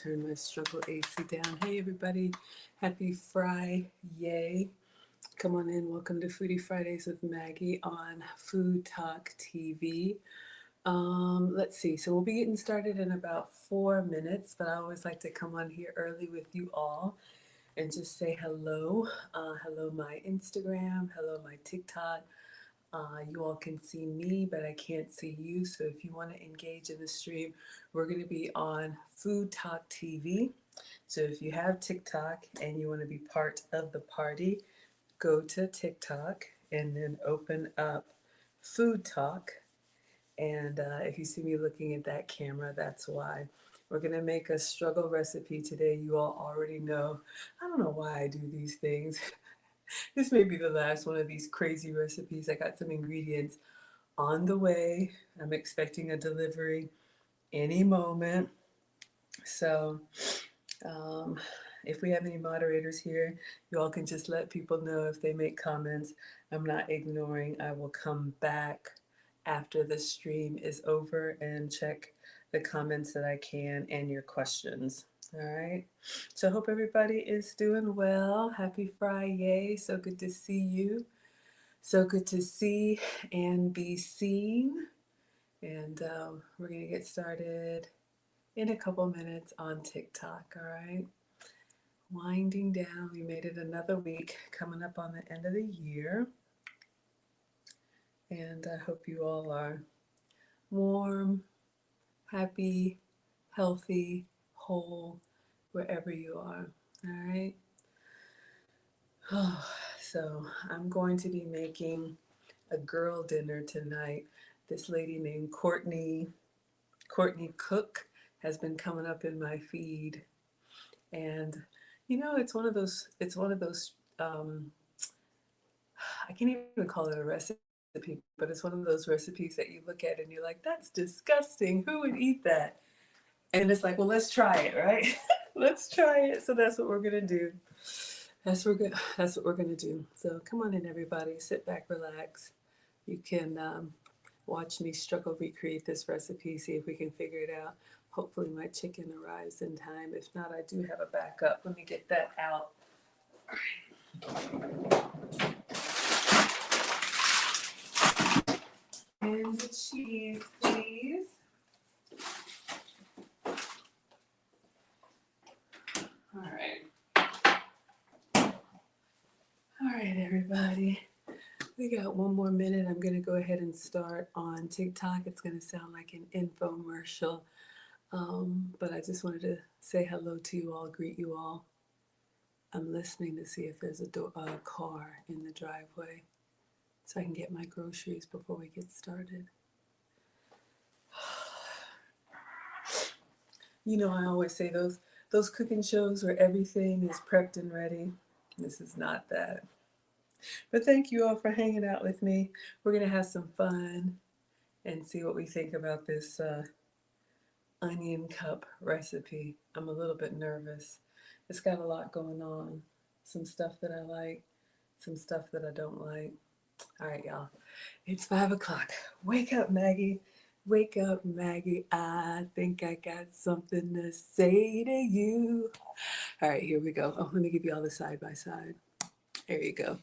turn my struggle AC down. Hey everybody, happy Friday. Come on in, welcome to Foodie Fridays with Maggie on Food Talk TV. Let's see, so we'll be getting started in about 4 minutes, but I always like to come on here early with you all and just say hello. Hello my Instagram, hello my TikTok. You all can see me, but I can't see you. So if you want to engage in the stream, we're going to be on Food Talk TV. So if you have TikTok and you want to be part of the party, go to TikTok and then open up Food Talk. And if you see me looking at that camera, that's why. We're going to make a struggle recipe today. You all already know. I don't know why I do these things. This may be the last one of these crazy recipes. I got some ingredients on the way. I'm expecting a delivery any moment. So if we have any moderators here, you all can just let people know if they make comments. I'm not ignoring. I will come back after the stream is over and check the comments that I can and your questions. All right. So I hope everybody is doing well. Happy Friday. So good to see you. So good to see and be seen. And we're going to get started in a couple minutes on TikTok. All right. Winding down. We made it another week, coming up on the end of the year. And I hope you all are warm, happy, healthy, whole, wherever you are. All right. So I'm going to be making a girl dinner tonight. This lady named Courtney Cook has been coming up in my feed, and you know, it's one of those I can't even call it a recipe, but it's one of those recipes that you look at and you're like, that's disgusting. Who would eat that? And it's like, well, let's try it, right? Let's try it. So that's what we're gonna do. That's what we're gonna do. So come on in, everybody. Sit back, relax. You can watch me struggle recreate this recipe. See if we can figure it out. Hopefully, my chicken arrives in time. If not, I do have a backup. Let me get that out. And the cheese, please. All right. All right, everybody. We got 1 more minute. I'm going to go ahead and start on TikTok. It's going to sound like an infomercial, but I just wanted to say hello to you all, greet you all. I'm listening to see if there's a car in the driveway so I can get my groceries before we get started. You know, I always say those cooking shows where everything is prepped and ready. This is not that. But thank you all for hanging out with me. We're going to have some fun and see what we think about this onion cup recipe. I'm a little bit nervous. It's got a lot going on. Some stuff that I like, some stuff that I don't like. All right, y'all. It's 5 o'clock. Wake up, Maggie. Wake up, Maggie. I think I got something to say to you. All right, here we go. Oh, let me give you all the side by side. There you go.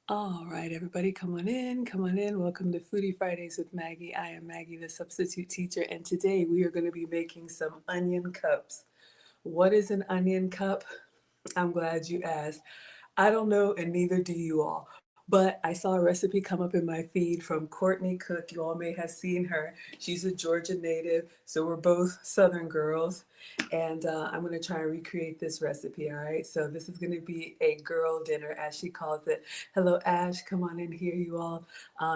All right, everybody, come on in, come on in. Welcome to Foodie Fridays with Maggie. I am Maggie, the substitute teacher, and today we are going to be making some onion cups. What is an onion cup? I'm glad you asked. I don't know, and neither do you all. But I saw a recipe come up in my feed from Courtney Cook. You all may have seen her. She's a Georgia native, so we're both Southern girls. And I'm going to try and recreate this recipe, all right? So this is going to be a girl dinner, as she calls it. Hello, Ash. Come on in here, you all.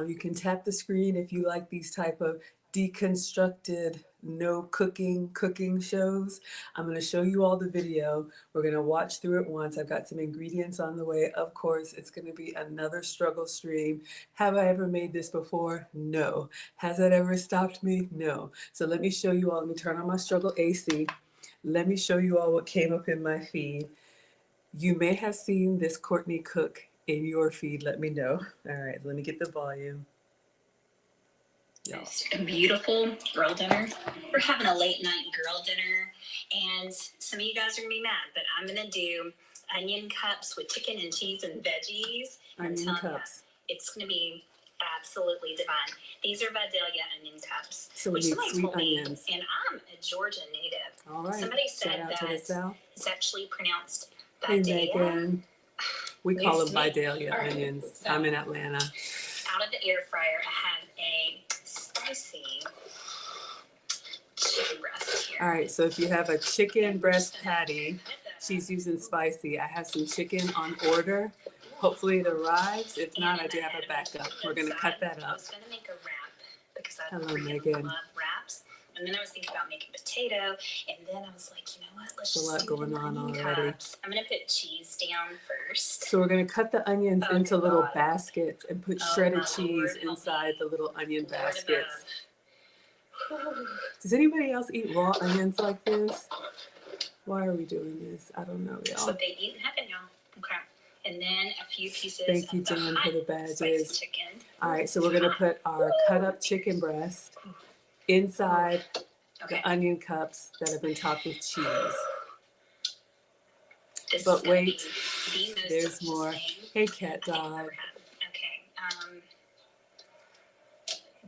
You can tap the screen if you like these type of deconstructed no cooking shows. I'm going to show you all the video. We're going to watch through it once. I've got some ingredients on the way. Of course, it's going to be another struggle stream. Have I ever made this before? No. Has that ever stopped me? No. So let me show you all. Let me turn on my struggle AC. Let me show you all what came up in my feed. You may have seen this Courtney Cook in your feed. Let me know. All right, let me get the volume. Most beautiful girl dinner. We're having a late night girl dinner, and some of you guys are gonna be mad, but I'm gonna do onion cups with chicken and cheese and veggies. Onion cups. It's gonna be absolutely divine. These are Vidalia onion cups. So we need sweet onions. And I'm a Georgia native. All right. Somebody said Shout out to the South. it's actually pronounced Vidalia. Hey Megan. We call them News to me. Vidalia All right. onions. So, I'm in Atlanta. out of the air fryer, I have a spicy chicken breast here. All right, so if you have a chicken breast patty, she's using spicy. I have some chicken on order. Hopefully it arrives. If not, I do have a backup. We're going to cut that I up. was going to make a wrap because I Hello, really Megan. love wraps. And then I was thinking about making potato. And then I was like, you know what? Let's There's a lot just do going the on onion already. cups. I'm going to put cheese down first. So we're going to cut the onions into little God. baskets and put Oh, shredded my cheese Lord, help inside me. the little onion Lord baskets. above. Does anybody else eat raw onions like this? Why are we doing this? I don't know, That's y'all. what they eat in heaven, y'all. Okay. And then a few pieces Thank you, of the Jan, hot for the spicy badges. chicken. All right, so we're going to put our cut up chicken breast inside Okay. the onion cups that have been topped with cheese. This But is gonna wait, be the most there's delicious more. thing Hey, cat I think I've dog. ever had. Okay.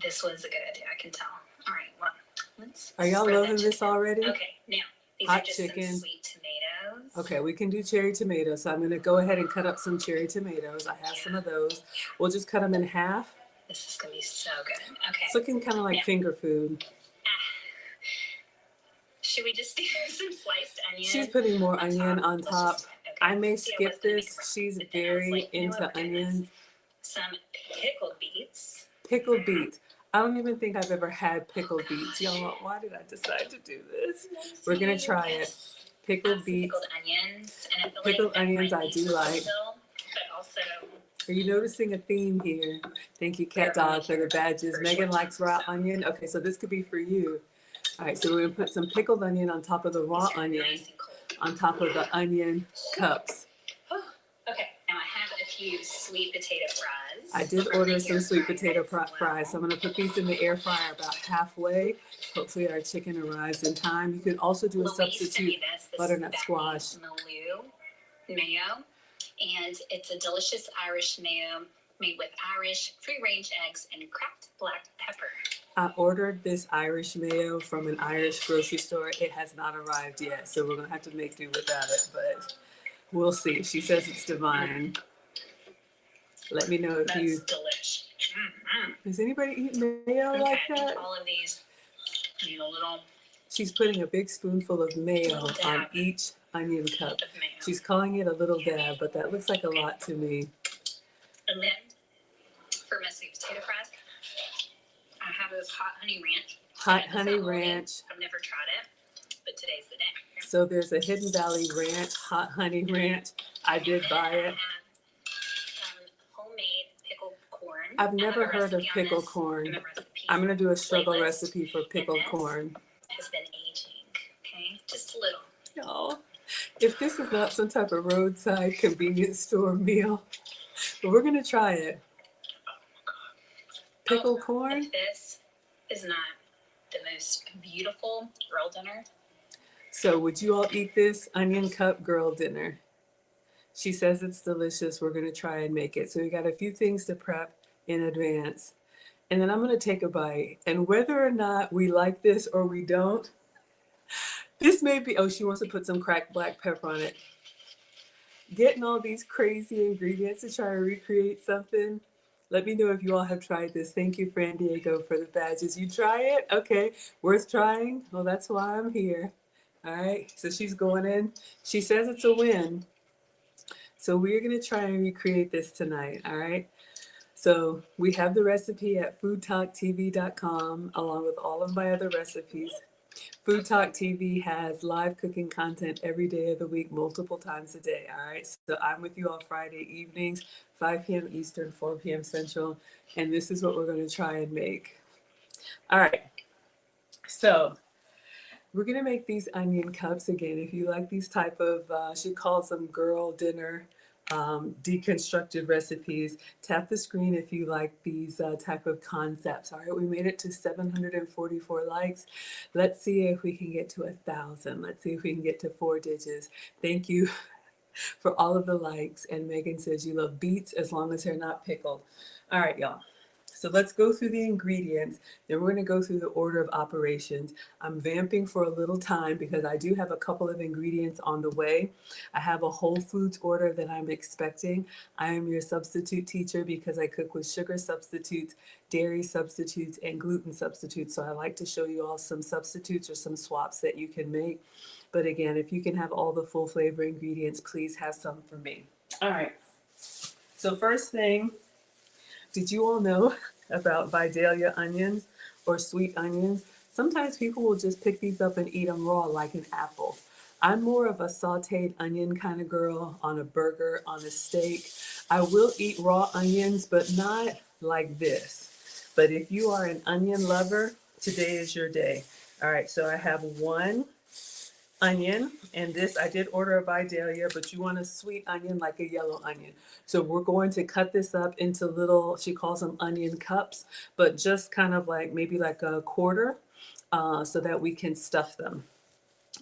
This was a good idea, I can tell. All right, well, let's. Are y'all spread that loving this chicken. already? Okay, now these Hot are just chicken. some sweet tomatoes. Okay, we can do cherry tomatoes. So I'm going to go ahead and cut up some cherry tomatoes. I have some of those. We'll just cut them in half. This is gonna be so good. Okay. It's looking kind of like Yeah. finger food. Should we just do some sliced onion? She's putting more onion on Let's top. just- okay. I may See, I skip was gonna make this. a wrap, She's but then I was very like, you know what, into we're doing this. onions. Some pickled beets. Pickled beets. I don't even think I've ever had pickled beets. Y'all, why did I decide to do this? We're going to try it. Pickled beets. Pickled onions. And I feel Pickled like that onions might I be do like. still, but also Are you noticing a theme here? Thank you, Cat Dog, for the badges. Megan likes raw onion. Okay, so this could be for you. All right, so we're going to put some pickled onion on top of the raw these are onion, nice and cold. on top of the onion cups. Okay, now I have a few sweet potato fries. I did order some sweet potato fries, so I'm going to put these in the air fryer about halfway. Hopefully our chicken arrives in time. You could also do a substitute butternut squash. Mayo, and it's a delicious Irish mayo made with Irish free-range eggs and cracked black pepper. I ordered this Irish mayo from an Irish grocery store. It has not arrived yet, so we're going to have to make do without it, but we'll see. She says it's divine. Let me know if That's you... delish. Does anybody eat mayo Okay, like I think that? all of these need a little She's putting a big spoonful of mayo Little on dab. each onion cup. of mayo. She's calling it a little dab, but that looks like a lot to me. And then for my sweet potato fries, I have this hot honey ranch. Hot It's honey not loaded. ranch. I've never tried it, but today's the day. So there's a Hidden Valley Ranch, hot honey ranch. I did buy I it. have some homemade pickled corn. I've I never have a heard of recipe on pickled this corn. in the recipe I'm going to do a struggle playlist. recipe for pickled this corn. Has been aging, okay? Just a little. Oh, if this is not some type of roadside convenience store meal, but we're going to try it. Pickled corn? If this is not the most beautiful girl dinner. So would you all eat this onion cup girl dinner? She says it's delicious. We're going to try and make it. So we got a few things to prep in advance. And then I'm going to take a bite. And whether or not we like this or we don't, this may be, oh, she wants to put some cracked black pepper on it. Getting all these crazy ingredients to try to recreate something. Let me know if you all have tried this. Thank you, Fran Diego, for the badges. You try it? Okay. Worth trying? Well, that's why I'm here. All right. So she's going in. She says it's a win. So we're going to try and recreate this tonight. All right. So we have the recipe at foodtalktv.com along with all of my other recipes. Food Talk TV has live cooking content every day of the week, multiple times a day. All right. So I'm with you on Friday evenings, 5 p.m. Eastern, 4 p.m. Central. And this is what we're going to try and make. All right. So we're going to make these onion cups again. If you like these type of, she calls them girl dinner deconstructed recipes. Tap the screen if you like these type of concepts. All right, we made it to 744 likes. Let's see if we can get to 1,000. Let's see if we can get to 4 digits. Thank you for all of the likes. And Megan says you love beets as long as they're not pickled. All right, y'all. So let's go through the ingredients. Then we're going to go through the order of operations. I'm vamping for a little time because I do have a couple of ingredients on the way. I have a Whole Foods order that I'm expecting. I am your substitute teacher because I cook with sugar substitutes, dairy substitutes, and gluten substitutes. So I like to show you all some substitutes or some swaps that you can make. But again, if you can have all the full flavor ingredients, please have some for me. All right. So first thing, did you all know about Vidalia onions or sweet onions? Sometimes people will just pick these up and eat them raw like an apple. I'm more of a sauteed onion kind of girl on a burger, on a steak. I will eat raw onions, but not like this. But if you are an onion lover, today is your day. All right, so I have 1 onion, and this I did order a Vidalia, but you want a sweet onion like a yellow onion. So we're going to cut this up into little, she calls them onion cups, but just kind of like maybe like a quarter, so that we can stuff them.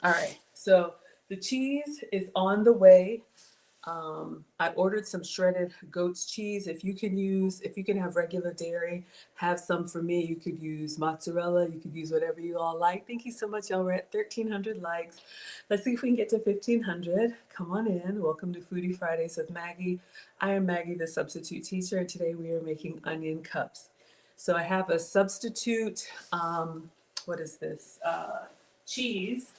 All right, so the cheese is on the way. I ordered some shredded goat's cheese. If you can have regular dairy, have some for me. You could use mozzarella. You could use whatever you all like. Thank you so much, y'all. We're at 1,300 likes. Let's see if we can get to 1,500. Come on in. Welcome to Foodie Fridays with Maggie. I am Maggie, the substitute teacher, and today we are making onion cups. So I have a substitute, what is this? Cheese.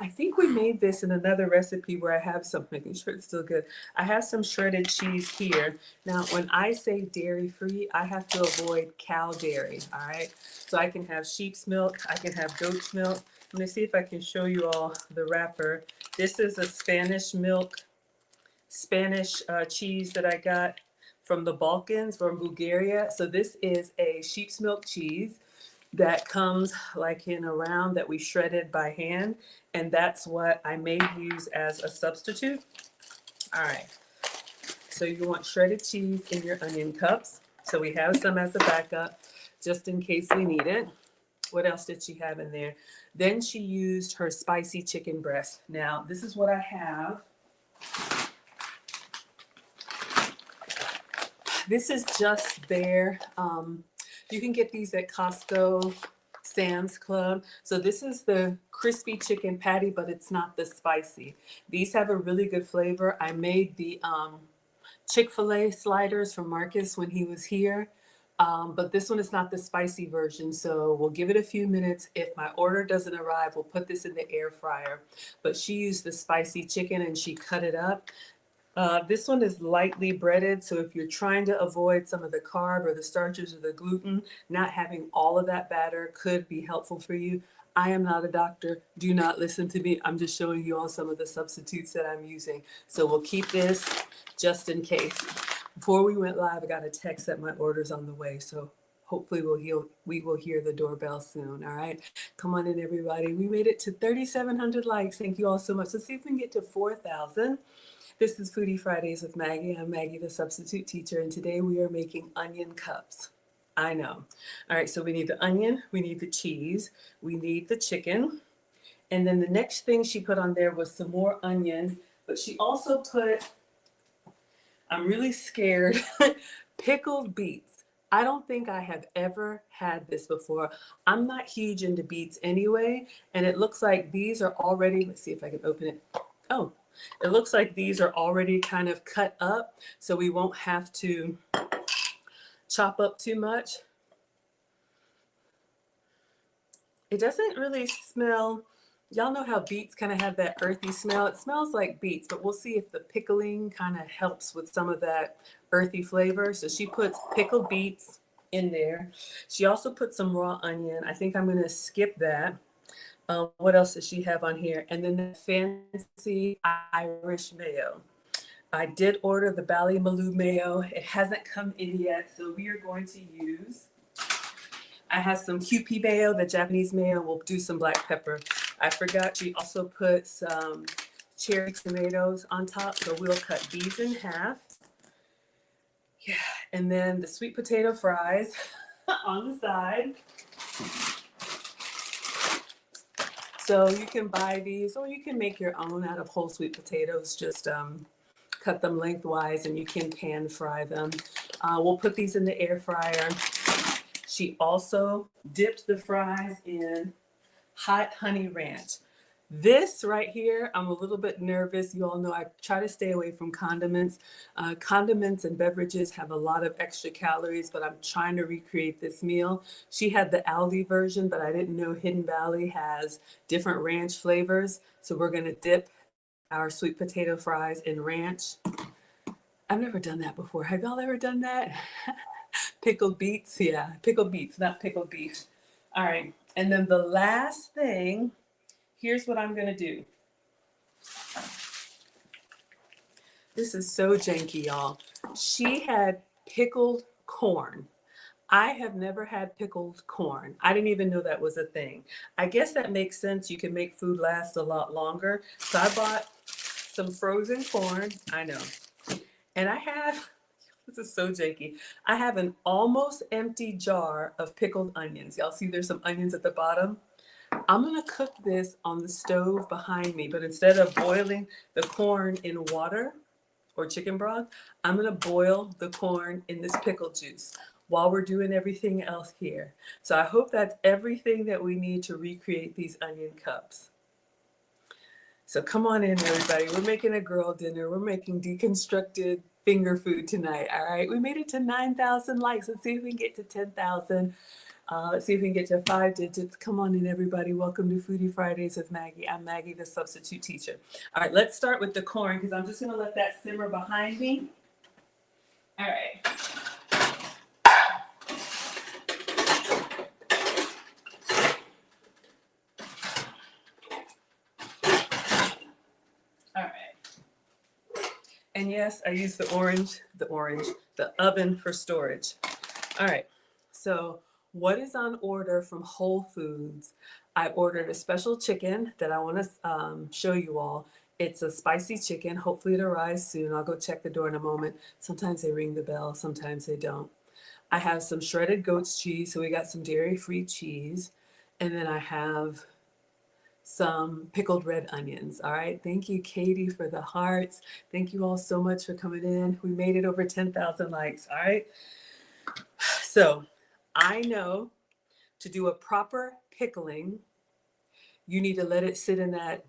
I think we made this in another recipe where I have some, making sure it's still good. I have some shredded cheese here. Now, when I say dairy-free, I have to avoid cow dairy, all right? So I can have sheep's milk, I can have goat's milk. Let me see if I can show you all the wrapper. This is a Spanish cheese that I got from the Balkans, from Bulgaria. So this is a sheep's milk cheese that comes like in a round that we shredded by hand. And that's what I may use as a substitute. All right. So you want shredded cheese in your onion cups. So we have some as a backup, just in case we need it. What else did she have in there? Then she used her spicy chicken breast. Now, this is what I have. This is just there. You can get these at Costco, Sam's Club. So this is the crispy chicken patty, but it's not the spicy. These have a really good flavor. I made the Chick-fil-A sliders for Marcus when he was here. But this one is not the spicy version, so we'll give it a few minutes. If my order doesn't arrive, we'll put this in the air fryer. But she used the spicy chicken and she cut it up. This one is lightly breaded, so if you're trying to avoid some of the carb or the starches or the gluten, not having all of that batter could be helpful for you. I am not a doctor. Do not listen to me. I'm just showing you all some of the substitutes that I'm using. So we'll keep this just in case. Before we went live, I got a text that my order's on the way, so hopefully we will hear the doorbell soon, all right? Come on in, everybody. We made it to 3,700 likes. Thank you all so much. Let's see if we can get to 4,000. This is Foodie Fridays with Maggie. I'm Maggie, the substitute teacher, and today we are making onion cups. I know. All right, so we need the onion, we need the cheese, we need the chicken, and then the next thing she put on there was some more onions, but she also put, I'm really scared, pickled beets. I don't think I have ever had this before. I'm not huge into beets anyway, and it looks like these are already, let's see if I can open it. Oh. It looks like these are already kind of cut up, so we won't have to chop up too much. It doesn't really smell, y'all know how beets kind of have that earthy smell. It smells like beets, but we'll see if the pickling kind of helps with some of that earthy flavor. So she puts pickled beets in there. She also put some raw onion. I think I'm going to skip that. What else does she have on here? And then the fancy Irish mayo. I did order the Ballymaloo mayo. It hasn't come in yet, so we are going to use, I have some QP mayo, the Japanese mayo. We'll do some black pepper. I forgot she also put some cherry tomatoes on top. So we'll cut these in half. Yeah, and then the sweet potato fries on the side. So you can buy these or you can make your own out of whole sweet potatoes. Just cut them lengthwise and you can pan fry them. We'll put these in the air fryer. She also dipped the fries in hot honey ranch. This right here, I'm a little bit nervous. You all know I try to stay away from condiments. Condiments and beverages have a lot of extra calories, but I'm trying to recreate this meal. She had the Aldi version, but I didn't know Hidden Valley has different ranch flavors. So we're gonna dip our sweet potato fries in ranch. I've never done that before. Have y'all ever done that? Pickled beets? Yeah, pickled beets, not pickled beef. All right, and then the last thing, here's what I'm gonna do. This is so janky, y'all. She had pickled corn. I have never had pickled corn. I didn't even know that was a thing. I guess that makes sense. You can make food last a lot longer. So I bought some frozen corn. I know. And I have, this is so janky. I have an almost empty jar of pickled onions. Y'all see there's some onions at the bottom? I'm gonna cook this on the stove behind me, but instead of boiling the corn in water or chicken broth, I'm gonna boil the corn in this pickle juice while we're doing everything else here. So I hope that's everything that we need to recreate these onion cups. So come on in, everybody. We're making a girl dinner. We're making deconstructed finger food tonight, all right? We made it to 9,000 likes. Let's see if we can get to 10,000. Let's see if we can get to 5 digits. Come on in, everybody. Welcome to Foodie Fridays with Maggie. I'm Maggie, the substitute teacher. All right, let's start with the corn because I'm just going to let that simmer behind me. All right. All right. And yes, I use the oven for storage. All right. So what is on order from Whole Foods? I ordered a special chicken that I want to show you all. It's a spicy chicken. Hopefully it arrives soon. I'll go check the door in a moment. Sometimes they ring the bell, sometimes they don't. I have some shredded goat's cheese, so we got some dairy-free cheese. And then I have some pickled red onions. All right. Thank you, Katie, for the hearts. Thank you all so much for coming in. We made it over 10,000 likes. All right. So I know to do a proper pickling, you need to let it sit in that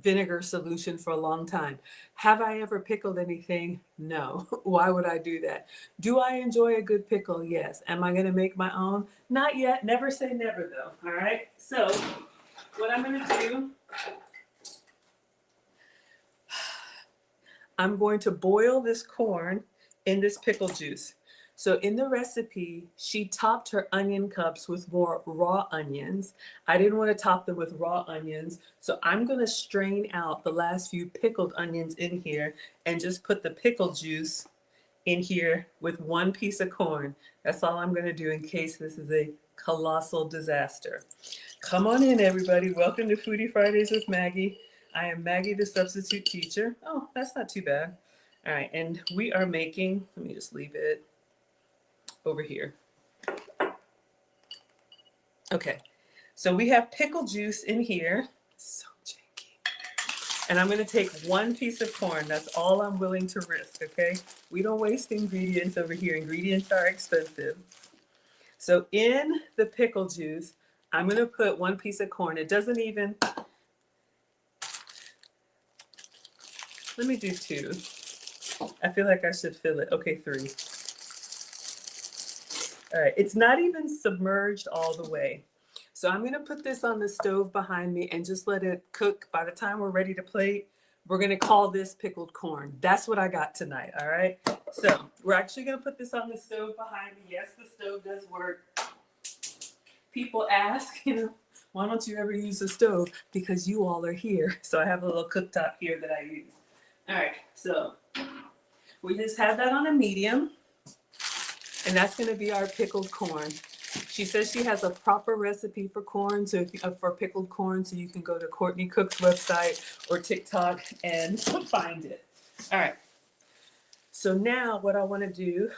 vinegar solution for a long time. Have I ever pickled anything? No. Why would I do that? Do I enjoy a good pickle? Yes. Am I going to make my own? Not yet. Never say never, though. All right. So what I'm going to do, I'm going to boil this corn in this pickle juice. So in the recipe, she topped her onion cups with more raw onions. I didn't want to top them with raw onions. So I'm going to strain out the last few pickled onions in here and just put the pickle juice in here with one piece of corn. That's all I'm going to do in case this is a colossal disaster. Come on in, everybody. Welcome to Foodie Fridays with Maggie. I am Maggie, the substitute teacher. Oh, that's not too bad. All right, and we are making, let me just leave it over here. Okay, so we have pickle juice in here. So janky. And I'm gonna take one piece of corn. That's all I'm willing to risk, okay? We don't waste ingredients over here. Ingredients are expensive. So in the pickle juice, I'm gonna put one piece of corn. It doesn't even, let me do 2. I feel like I should fill it. Okay, 3. All right, it's not even submerged all the way. So I'm gonna put this on the stove behind me and just let it cook. By the time we're ready to plate, we're gonna call this pickled corn. That's what I got tonight, all right? So we're actually gonna put this on the stove behind me. Yes, the stove does work. People ask, why don't you ever use the stove? Because you all are here. So I have a little cooktop here that I use. All right, so we just have that on a medium. And that's going to be our pickled corn. She says she has a proper recipe for corn, so if you, for pickled corn, so you can go to Courtney Cook's website or TikTok and find it. All right. So now what I want to do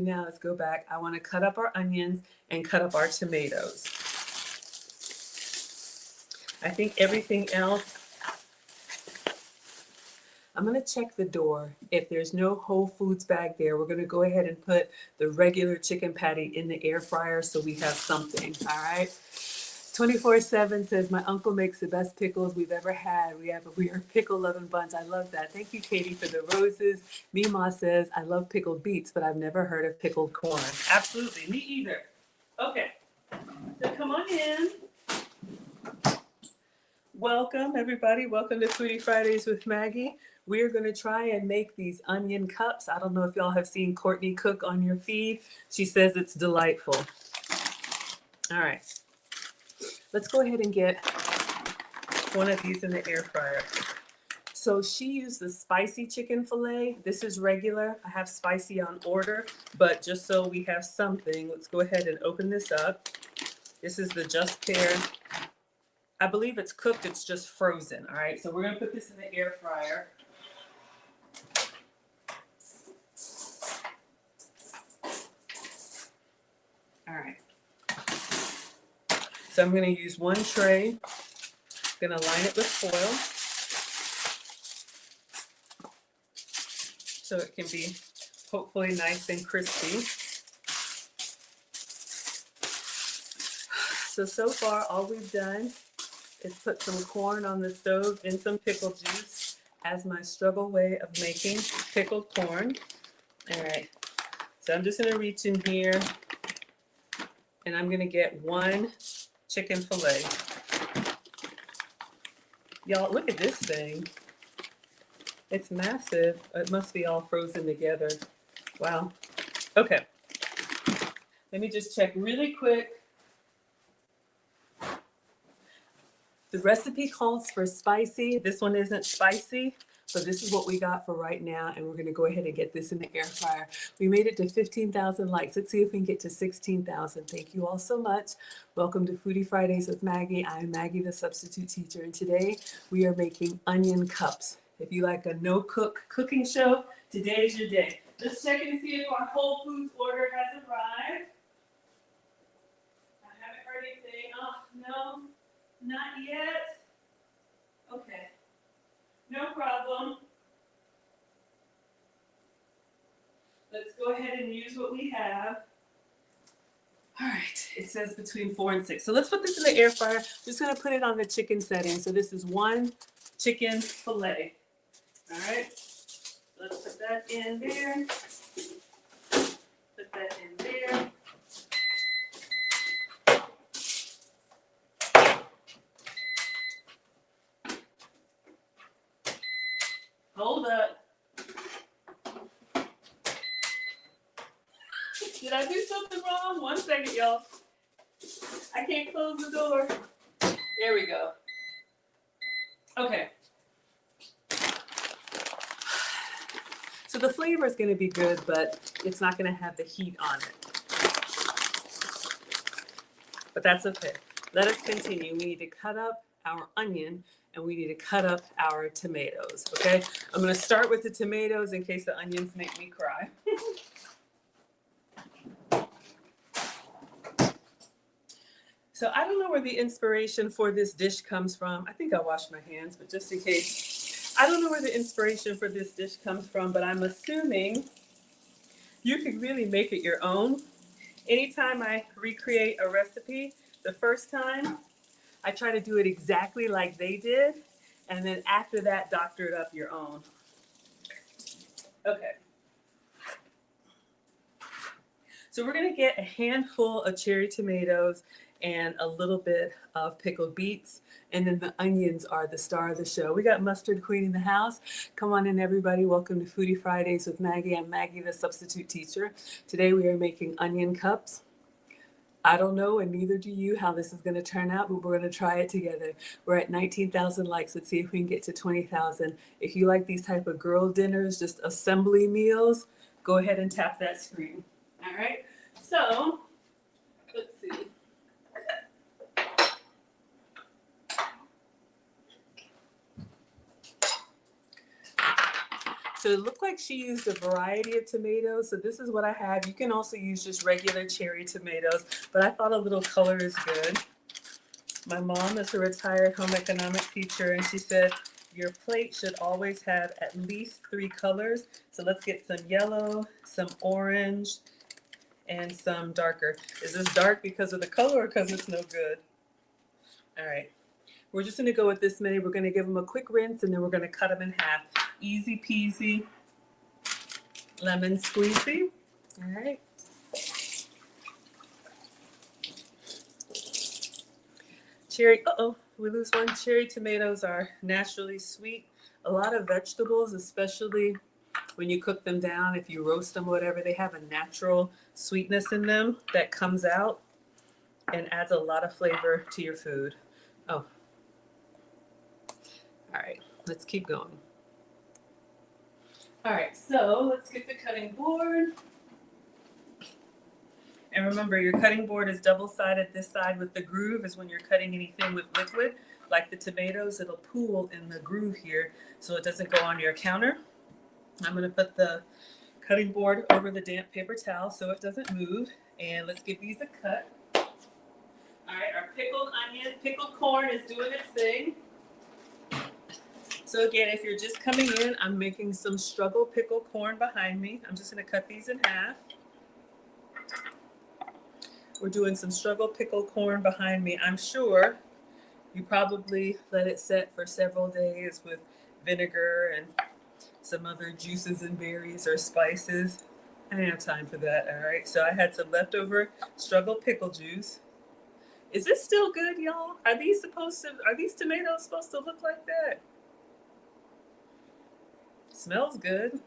now is go back. I want to cut up our onions and cut up our tomatoes. I think everything else, I'm going to check the door. If there's no Whole Foods bag there, we're going to go ahead and put the regular chicken patty in the air fryer so we have something, all right? 24/7 says, my uncle makes the best pickles we've ever had. We are pickle loving bunch. I love that. Thank you, Katie, for the roses. Mima says, I love pickled beets, but I've never heard of pickled corn. Absolutely, me either. Okay, so come on in. Welcome, everybody. Welcome to Foodie Fridays with Maggie. We're going to try and make these onion cups. I don't know if y'all have seen Courtney cook on your feed. She says it's delightful. All right. Let's go ahead and get one of these in the air fryer. So she used the spicy chicken fillet. This is regular. I have spicy on order, but just so we have something, let's go ahead and open this up. This is the Just Pear. I believe it's cooked, it's just frozen. All right, so we're gonna put this in the air fryer. All right. So I'm going to use one tray. I'm going to line it with foil so it can be hopefully nice and crispy. So far all we've done is put some corn on the stove and some pickle juice as my struggle way of making pickled corn. All right, so I'm just going to reach in here and I'm going to get one chicken fillet. Y'all, look at this thing. It's massive. It must be all frozen together. Wow. Okay. Let me just check really quick. The recipe calls for spicy. This one isn't spicy, but this is what we got for right now, and we're going to go ahead and get this in the air fryer. We made it to 15,000 likes. Let's see if we can get to 16,000. Thank you all so much. Welcome to Foodie Fridays with Maggie. I'm Maggie, the substitute teacher, and today we are making onion cups. If you like a no-cook cooking show, today is your day. Let's check and see if our Whole Foods order has arrived. I haven't heard anything. Oh, no. Not yet. Okay. No problem. Let's go ahead and use what we have. All right. It says between 4 and 6. So let's put this in the air fryer. I'm just going to put it on the chicken setting. So this is one chicken fillet. All right. Let's put that in there. Put that in there. Hold up. Did I do something wrong? 1 second, y'all. I can't close the door. There we go. Okay. So the flavor is going to be good, but it's not going to have the heat on it. But that's okay. Let us continue. We need to cut up our onion and we need to cut up our tomatoes, okay? I'm going to start with the tomatoes in case the onions make me cry. So I don't know where the inspiration for this dish comes from. I think I washed my hands, but just in case. I don't know where the inspiration for this dish comes from, but I'm assuming you can really make it your own. Anytime I recreate a recipe, the first time, I try to do it exactly like they did, and then after that, doctor it up your own. Okay. So we're gonna get a handful of cherry tomatoes and a little bit of pickled beets, and then the onions are the star of the show. We got Mustard Queen in the house. Come on in, everybody. Welcome to Foodie Fridays with Maggie. I'm Maggie, the substitute teacher. Today we are making onion cups. I don't know, and neither do you, how this is going to turn out, but we're going to try it together. We're at 19,000 likes. Let's see if we can get to 20,000. If you like these type of girl dinners, just assembly meals, go ahead and tap that screen. All right. So let's So it looked like she used a variety of tomatoes. So this is what I have. You can also use just regular cherry tomatoes, but I thought a little color is good. My mom is a retired home economics teacher, and she said your plate should always have at least 3 colors. So let's get some yellow, some orange, and some darker. Is this dark because of the color or because it's no good? All right. We're just going to go with this many. We're going to give them a quick rinse, and then we're going to cut them in half. Easy peasy, lemon squeezy. All right. Cherry, we lose one. Cherry tomatoes are naturally sweet. A lot of vegetables, especially when you cook them down, if you roast them, whatever, they have a natural sweetness in them that comes out and adds a lot of flavor to your food. Oh, all right, let's keep going. All right, so let's get the cutting board. And remember, your cutting board is double-sided. This side with the groove is when you're cutting anything with liquid, like the tomatoes, it'll pool in the groove here so it doesn't go on your counter. I'm gonna put the cutting board over the damp paper towel so it doesn't move. And let's give these a cut. All right, our pickled onion, pickled corn is doing its thing. So again, if you're just coming in, I'm making some struggle pickled corn behind me. I'm just gonna cut these in half. We're doing some struggle pickled corn behind me. I'm sure you probably let it set for several days with vinegar and some other juices and berries or spices. I didn't have time for that, all right? So I had some leftover struggle pickle juice. Is this still good, y'all? Are these tomatoes supposed to look like that? Smells good.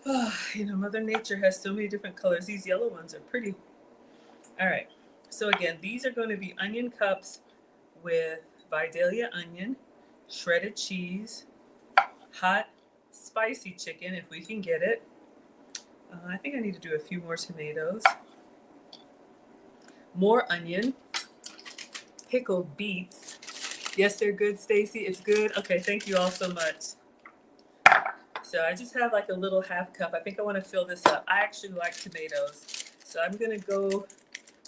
Oh, Mother Nature has so many different colors. These yellow ones are pretty. All right, so again, these are going to be onion cups with Vidalia onion, shredded cheese, hot spicy chicken if we can get it. I think I need to do a few more tomatoes. More onion, pickled beets. Yes, they're good, Stacy. It's good. Okay, thank you all so much. So I just have like a little half cup. I think I want to fill this up. I actually like tomatoes, so I'm going to go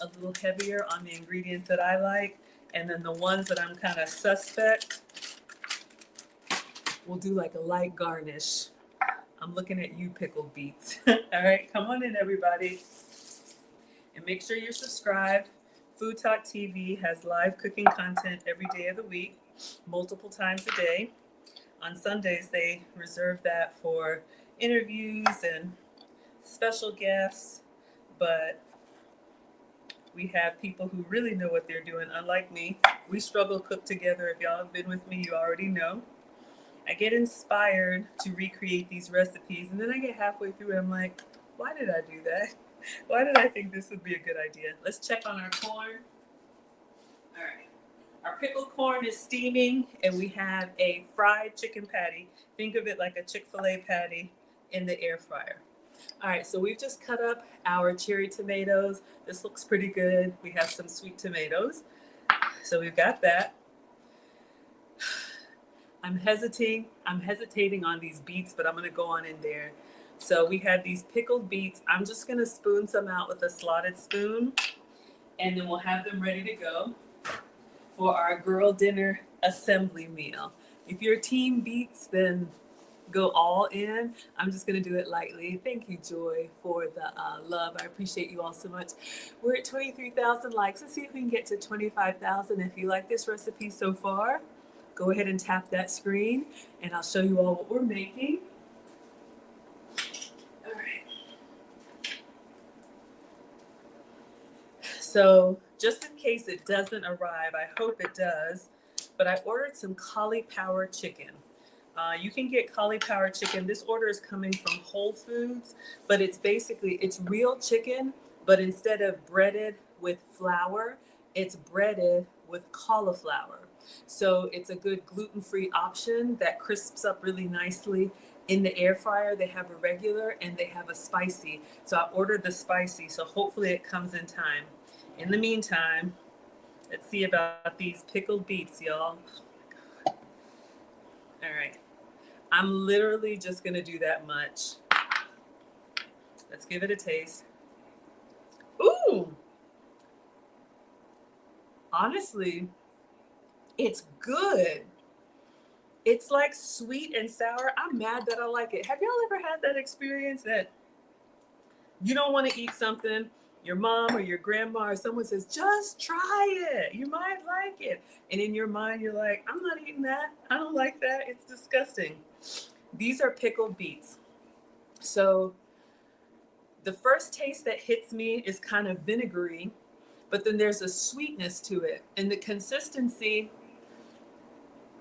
a little heavier on the ingredients that I like, and then the ones that I'm kind of suspect, we'll do like a light garnish. I'm looking at you, pickled beets. All right, come on in, everybody. And make sure you're subscribed. Food Talk TV has live cooking content every day of the week, multiple times a day. On Sundays, they reserve that for interviews and special guests, but we have people who really know what they're doing, unlike me. We struggle cook together. If y'all have been with me, you already know. I get inspired to recreate these recipes, and then I get halfway through and I'm like, why did I do that? Why did I think this would be a good idea? Let's check on our corn. All right. Our pickled corn is steaming, and we have a fried chicken patty. Think of it like a Chick-fil-A patty in the air fryer. All right, so we've just cut up our cherry tomatoes. This looks pretty good. We have some sweet tomatoes. So we've got that. I'm hesitating on these beets, but I'm gonna go on in there. So we have these pickled beets. I'm just gonna spoon some out with a slotted spoon, and then we'll have them ready to go for our girl dinner assembly meal. If you're team beets, then go all in. I'm just gonna do it lightly. Thank you, Joy, for the love. I appreciate you all so much. We're at 23,000 likes. Let's see if we can get to 25,000. If you like this recipe so far, go ahead and tap that screen, and I'll show you all what we're making. All right. So just in case it doesn't arrive, I hope it does, but I ordered some cauliflower chicken. You can get cauliflower chicken. This order is coming from Whole Foods, but it's real chicken, but instead of breaded with flour, it's breaded with cauliflower. So it's a good gluten-free option that crisps up really nicely in the air fryer. They have a regular and they have a spicy. So I ordered the spicy, so hopefully it comes in time. In the meantime, let's see about these pickled beets, y'all. Oh my God. All right. I'm literally just gonna do that much. Let's give it a taste. Ooh, honestly, it's good. It's like sweet and sour. I'm mad that I like it. Have y'all ever had that experience that you don't want to eat something, your mom or your grandma or someone says, just try it. You might like it. And in your mind, you're like, I'm not eating that. I don't like that. It's disgusting. These are pickled beets. So the first taste that hits me is kind of vinegary, but then there's a sweetness to it. And the consistency,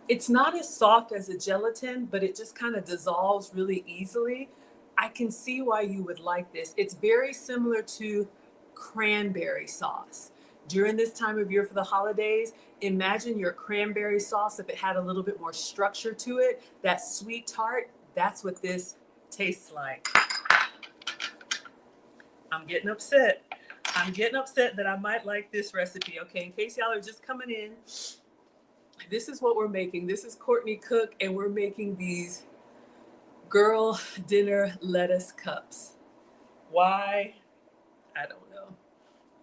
it's not as soft as a gelatin, but it just kind of dissolves really easily. I can see why you would like this. It's very similar to cranberry sauce. During this time of year for the holidays, imagine your cranberry sauce if it had a little bit more structure to it. That sweet tart, that's what this tastes like. I'm getting upset. I'm getting upset that I might like this recipe. Okay, in case y'all are just coming in, this is what we're making. This is Courtney Cook, and we're making these girl dinner lettuce cups. Why? I don't know.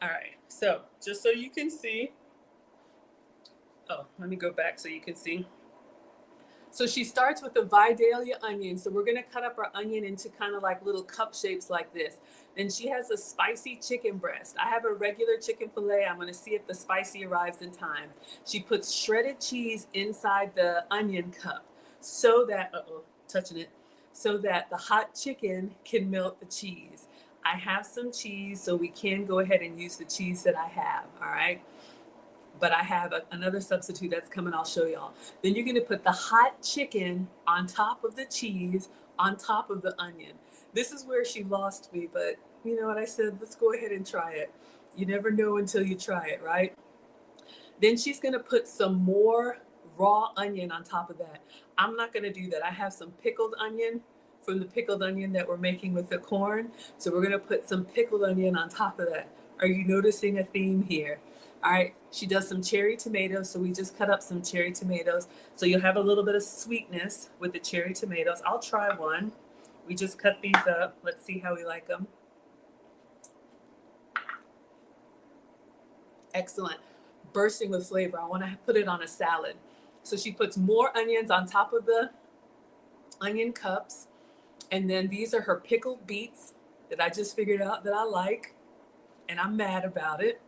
All right, so just so you can see. Oh, let me go back so you can see. So she starts with the Vidalia onion. So we're gonna cut up our onion into kind of like little cup shapes like this. Then she has a spicy chicken breast. I have a regular chicken fillet. I'm gonna see if the spicy arrives in time. She puts shredded cheese inside the onion cup so that, touching it, so that the hot chicken can melt the cheese. I have some cheese, so we can go ahead and use the cheese that I have, all right? But I have another substitute that's coming. I'll show y'all. Then you're gonna put the hot chicken on top of the cheese, on top of the onion. This is where she lost me, but you know what I said? Let's go ahead and try it. You never know until you try it, right? Then she's gonna put some more raw onion on top of that. I'm not gonna do that. I have some pickled onion from the pickled onion that we're making with the corn. So we're gonna put some pickled onion on top of that. Are you noticing a theme here? All right, she does some cherry tomatoes. So we just cut up some cherry tomatoes. So you'll have a little bit of sweetness with the cherry tomatoes. I'll try one. We just cut these up. Let's see how we like them. Excellent. Bursting with flavor. I want to put it on a salad. So she puts more onions on top of the onion cups. And then these are her pickled beets that I just figured out that I like. And I'm mad about it.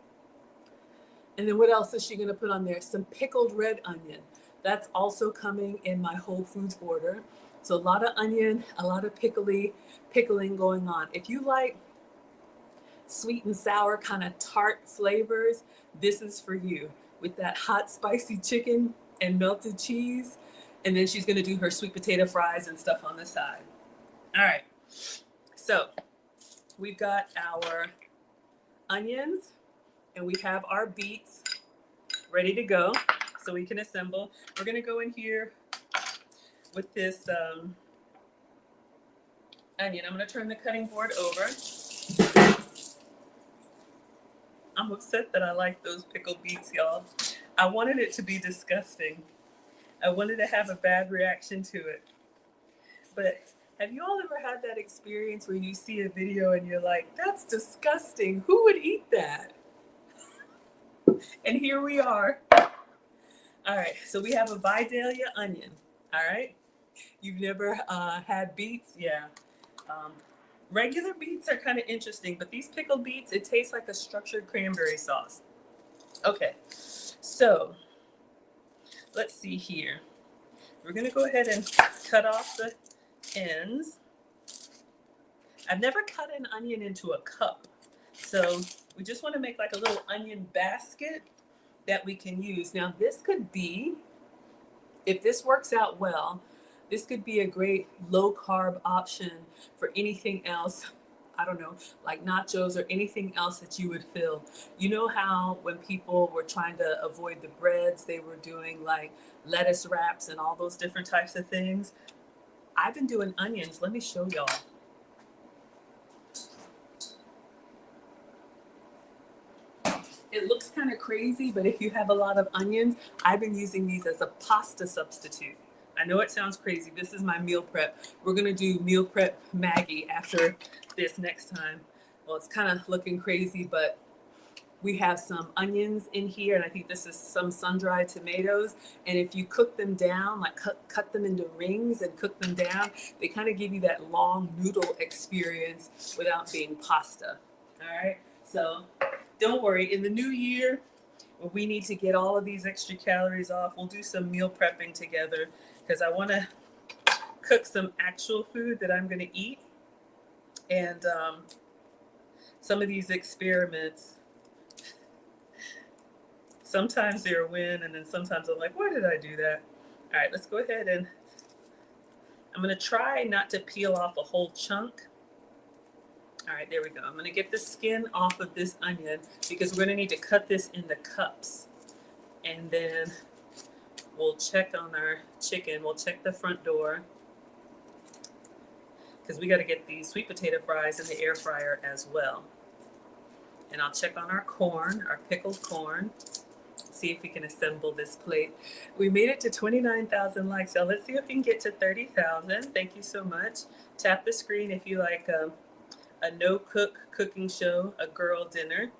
And then what else is she going to put on there? Some pickled red onion. That's also coming in my Whole Foods order. So a lot of onion, a lot of pickling going on. If you like sweet and sour kind of tart flavors, this is for you. With that hot spicy chicken and melted cheese. And then she's going to do her sweet potato fries and stuff on the side. All right. So we've got our onions. And we have our beets ready to go so we can assemble. We're gonna go in here with this onion. I'm gonna turn the cutting board over. I'm upset that I like those pickled beets, y'all. I wanted it to be disgusting. I wanted to have a bad reaction to it. But have you all ever had that experience where you see a video and you're like, that's disgusting. Who would eat that? And here we are. All right, so we have a Vidalia onion. All right, you've never had beets? Yeah. Regular beets are kind of interesting, but these pickled beets, it tastes like a structured cranberry sauce. Okay, so let's see here. We're gonna go ahead and cut off the ends. I've never cut an onion into a cup, so we just want to make like a little onion basket that we can use. Now this could be, if this works out well, this could be a great low carb option for anything else. I don't know, like nachos or anything else that you would fill. You know how when people were trying to avoid the breads, they were doing like lettuce wraps and all those different types of things. I've been doing onions. Let me show y'all. It looks kind of crazy, but if you have a lot of onions, I've been using these as a pasta substitute. I know it sounds crazy. This is my meal prep. We're gonna do meal prep Maggie after this next time. Well, it's kind of looking crazy, but we have some onions in here, and I think this is some sun-dried tomatoes. And if you cook them down, like cut them into rings and cook them down, they kind of give you that long noodle experience without being pasta. All right, so don't worry. In the new year, when we need to get all of these extra calories off, we'll do some meal prepping together, because I want to cook some actual food that I'm going to eat. And some of these experiments, sometimes they're a win, and then sometimes I'm like, why did I do that? All right, let's go ahead, and I'm gonna try not to peel off a whole chunk. All right, there we go. I'm gonna get the skin off of this onion, because we're gonna need to cut this into cups. And then we'll check on our chicken. We'll check the front door, because we gotta get these sweet potato fries in the air fryer as well. And I'll check on our corn, our pickled corn. See if we can assemble this plate. We made it to 29,000 likes. So let's see if we can get to 30,000. Thank you so much. Tap the screen if you like a no-cook cooking show, a girl dinner.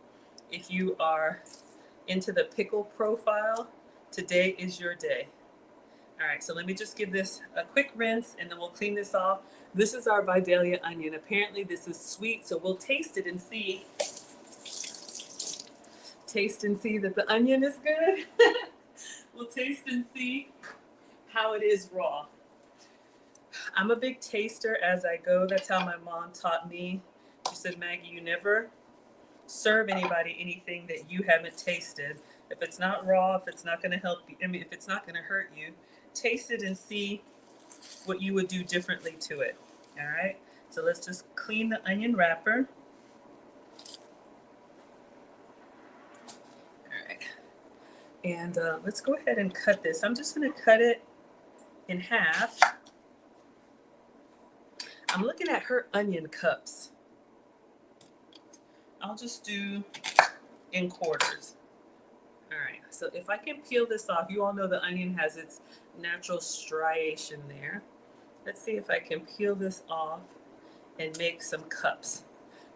If you are into the pickle profile, today is your day. All right, so let me just give this a quick rinse, and then we'll clean this off. This is our Vidalia onion. Apparently this is sweet, so we'll taste it and see. Taste and see that the onion is good. We'll taste and see how it is raw. I'm a big taster as I go. That's how my mom taught me. She said, Maggie, you never serve anybody anything that you haven't tasted. If it's not raw, if it's not going to help you, if it's not going to hurt you, taste it and see what you would do differently to it. All right. So let's just clean the onion wrapper. And let's go ahead and cut this. I'm just going to cut it in half. I'm looking at her onion cups. I'll just do in quarters. All right, so if I can peel this off, you all know the onion has its natural striation there. Let's see if I can peel this off and make some cups.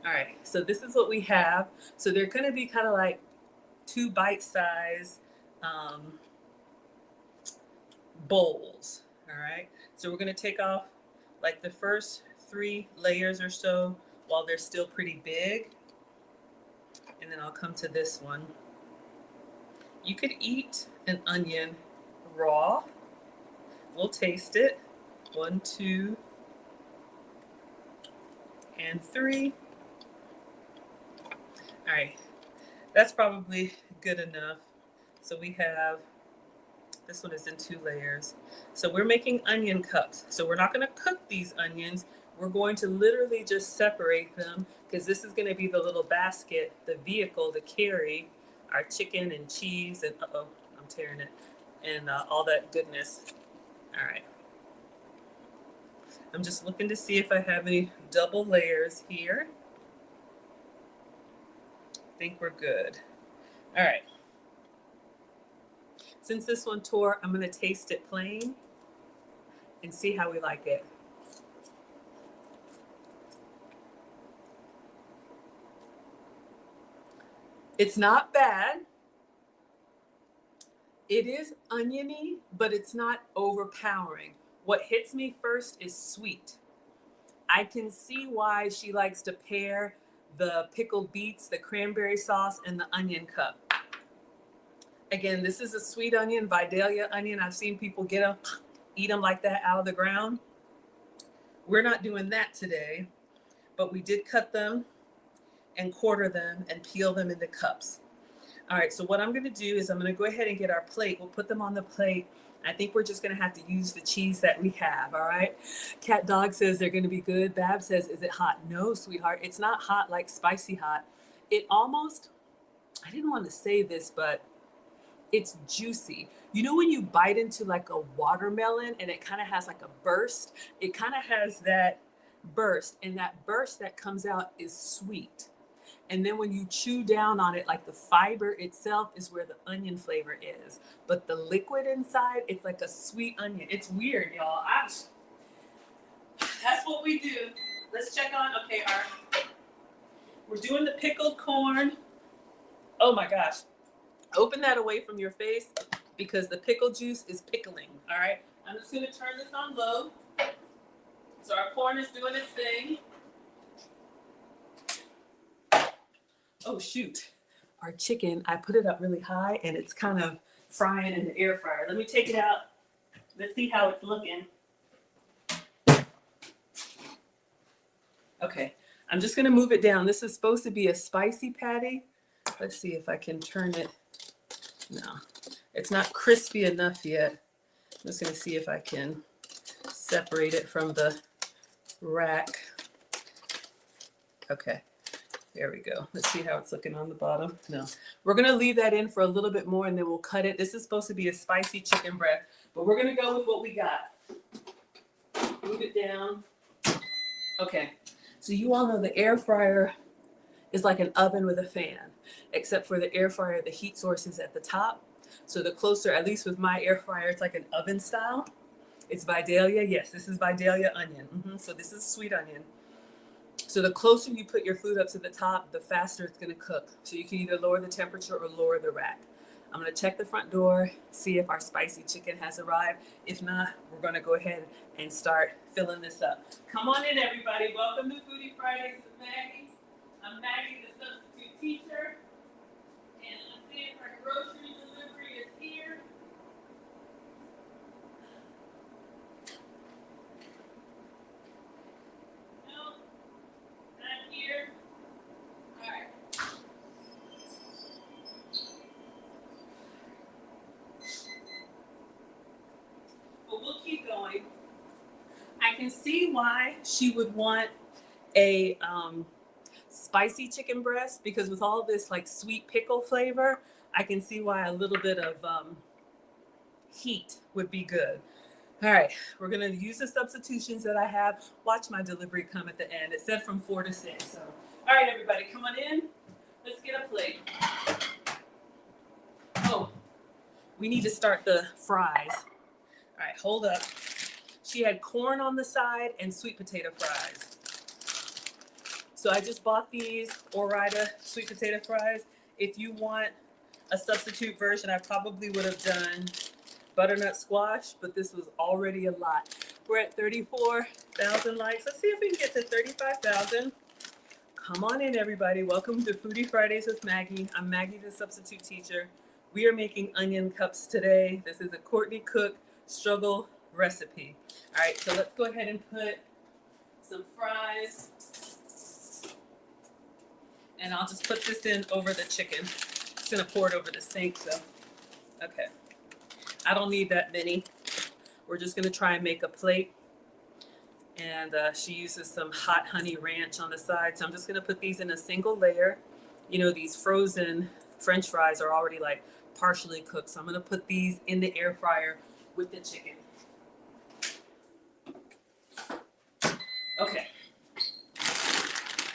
All right, so this is what we have. So they're going to be kind of like 2 bite-sized bowls. All right, so we're going to take off like the first 3 layers or so while they're still pretty big, and then I'll come to this one. You could eat an onion raw. We'll taste it. 1, 2, and 3. All right, that's probably good enough. So we have, this one is in 2 layers. So we're making onion cups. So we're not going to cook these onions. We're going to literally just separate them, because this is going to be the little basket, the vehicle to carry our chicken and cheese and, uh-oh, I'm tearing it, and all that goodness. All right. I'm just looking to see if I have any double layers here. I think we're good. All right. Since this one tore, I'm going to taste it plain and see how we like it. It's not bad. It is oniony, but it's not overpowering. What hits me first is sweet. I can see why she likes to pair the pickled beets, the cranberry sauce, and the onion cup. Again, this is a sweet onion, Vidalia onion. I've seen people get them, eat them like that out of the ground. We're not doing that today, but we did cut them and quarter them and peel them into cups. All right, so what I'm gonna do is I'm gonna go ahead and get our plate. We'll put them on the plate. I think we're just gonna have to use the cheese that we have, all right? Cat Dog says they're gonna be good. Bab says, is it hot? No, sweetheart, it's not hot like spicy hot. It almost, I didn't want to say this, but it's juicy. You know when you bite into like a watermelon and it kind of has like a burst? It kind of has that burst, and that burst that comes out is sweet. And then when you chew down on it, like the fiber itself is where the onion flavor is. But the liquid inside, it's like a sweet onion. It's weird, y'all. That's what we do. Let's check on, okay, we're doing the pickled corn. Oh my gosh. Open that away from your face because the pickle juice is pickling, all right? I'm just gonna turn this on low. So our corn is doing its thing. Oh shoot, our chicken, I put it up really high and it's kind of frying in the air fryer. Let me take it out. Let's see how it's looking. Okay, I'm just gonna move it down. This is supposed to be a spicy patty. Let's see if I can turn it. No, it's not crispy enough yet. I'm just gonna see if I can separate it from the rack. Okay. There we go. Let's see how it's looking on the bottom. No, we're going to leave that in for a little bit more and then we'll cut it. This is supposed to be a spicy chicken breast, but we're going to go with what we got. Move it down. Okay. So you all know the air fryer is like an oven with a fan, except for the air fryer, the heat source is at the top. So the closer, at least with my air fryer, it's like an oven style. It's Vidalia. Yes, this is Vidalia onion. So this is sweet onion. So the closer you put your food up to the top, the faster it's going to cook. So you can either lower the temperature or lower the rack. I'm going to check the front door, see if our spicy chicken has arrived. If not, we're going to go ahead and start filling this up. Come on in, everybody. Welcome to Foodie Fridays with Maggie. I'm Maggie, the substitute teacher. And let's see if our grocery delivery is here. Here. All right. Well, we'll keep going. I can see why she would want a spicy chicken breast because with all this like sweet pickle flavor, I can see why a little bit of heat would be good. All right, we're gonna use the substitutions that I have. Watch my delivery come at the end. It said from 4 to 6. So, all right, everybody, come on in. Let's get a plate. Oh, we need to start the fries. All right, hold up. She had corn on the side and sweet potato fries. So I just bought these Ore-Ida sweet potato fries. If you want a substitute version, I probably would have done butternut squash, but this was already a lot. We're at 34,000 likes. Let's see if we can get to 35,000. Come on in, everybody. Welcome to Foodie Fridays with Maggie. I'm Maggie, the substitute teacher. We are making onion cups today. This is a Courtney Cook struggle recipe. All right, so let's go ahead and put some fries. And I'll just put this in over the chicken. It's gonna pour it over the sink, so, okay. I don't need that many. We're just gonna try and make a plate. And she uses some hot honey ranch on the side. So I'm just gonna put these in a single layer. You know, these frozen French fries are already like partially cooked. So I'm gonna put these in the air fryer with the chicken. Okay.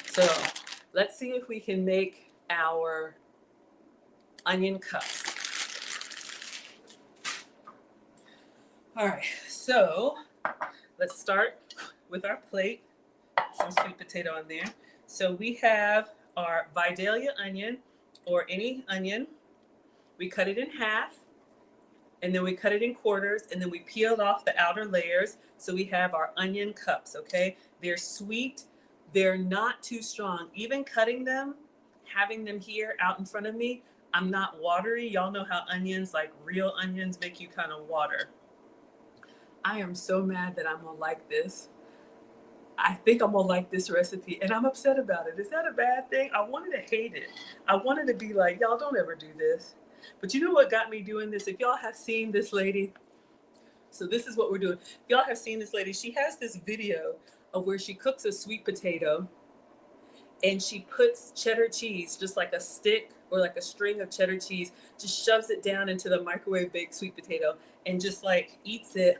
So let's see if we can make our onion cups. All right, so let's start with our plate. Some sweet potato on there. So we have our Vidalia onion or any onion. We cut it in half and then we cut it in quarters and then we peeled off the outer layers. So we have our onion cups, okay? They're sweet. They're not too strong. Even cutting them, having them here out in front of me, I'm not watery. Y'all know how onions, like real onions, make you kind of water. I am so mad that I'm gonna like this. I think I'm gonna like this recipe and I'm upset about it. Is that a bad thing? I wanted to hate it. I wanted to be like, y'all don't ever do this. But you know what got me doing this? If y'all have seen this lady, so this is what we're doing. If y'all have seen this lady, she has this video of where she cooks a sweet potato and she puts cheddar cheese, just like a stick or like a string of cheddar cheese, just shoves it down into the microwave baked sweet potato and just like eats it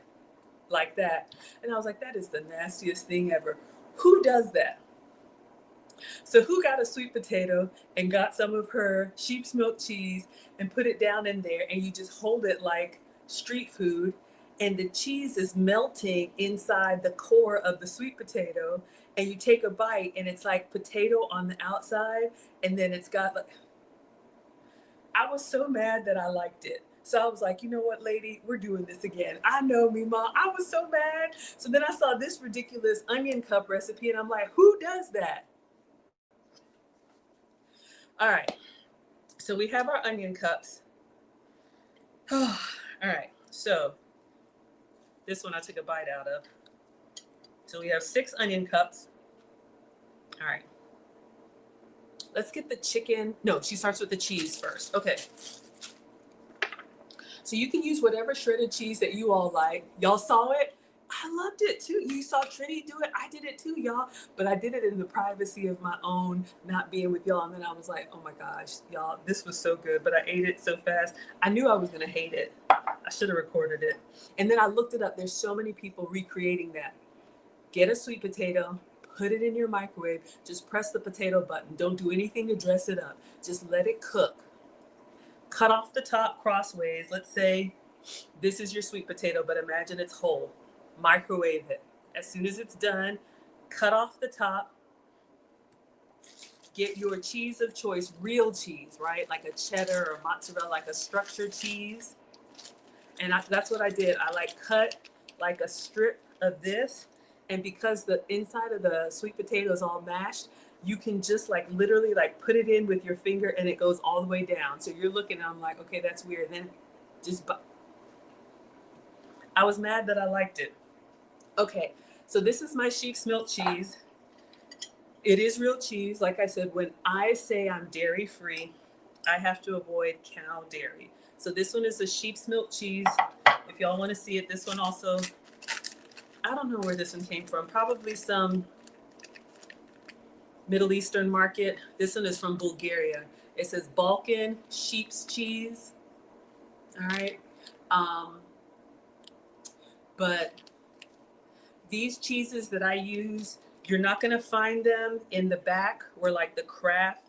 like that. And I was like, that is the nastiest thing ever. Who does that? So who got a sweet potato and got some of her sheep's milk cheese and put it down in there, and you just hold it like street food, and the cheese is melting inside the core of the sweet potato, and you take a bite and it's like potato on the outside, and then it's got like, I was so mad that I liked it. So I was like, you know what, lady, we're doing this again. I know me, Mom. I was so mad. So then I saw this ridiculous onion cup recipe, and I'm like, who does that? All right. So we have our onion cups. All right. So this one I took a bite out of. So we have 6 onion cups. All right. Let's get the chicken. No, she starts with the cheese first. Okay. So you can use whatever shredded cheese that you all like. Y'all saw it? I loved it too. You saw Trinity do it. I did it too, y'all. But I did it in the privacy of my own, not being with y'all. And then I was like, oh my gosh, y'all, this was so good. But I ate it so fast. I knew I was going to hate it. I should have recorded it. And then I looked it up. There's so many people recreating that. Get a sweet potato, put it in your microwave. Just press the potato button. Don't do anything to dress it up. Just let it cook. Cut off the top crossways. Let's say this is your sweet potato, but imagine it's whole. Microwave it. As soon as it's done, cut off the top. Get your cheese of choice, real cheese, right? Like a cheddar or mozzarella, like a structured cheese. And that's what I did. I like cut like a strip of this. And because the inside of the sweet potato is all mashed, you can just like literally like put it in with your finger and it goes all the way down. So you're looking and I'm like, okay, that's weird. Then just, I was mad that I liked it. Okay, so this is my sheep's milk cheese. It is real cheese. Like I said, when I say I'm dairy free, I have to avoid cow dairy. So this one is a sheep's milk cheese. If y'all want to see it, this one also, I don't know where this one came from. Probably some Middle Eastern market. This one is from Bulgaria. It says Balkan sheep's cheese. All right. But these cheeses that I use, you're not going to find them in the back where like the Kraft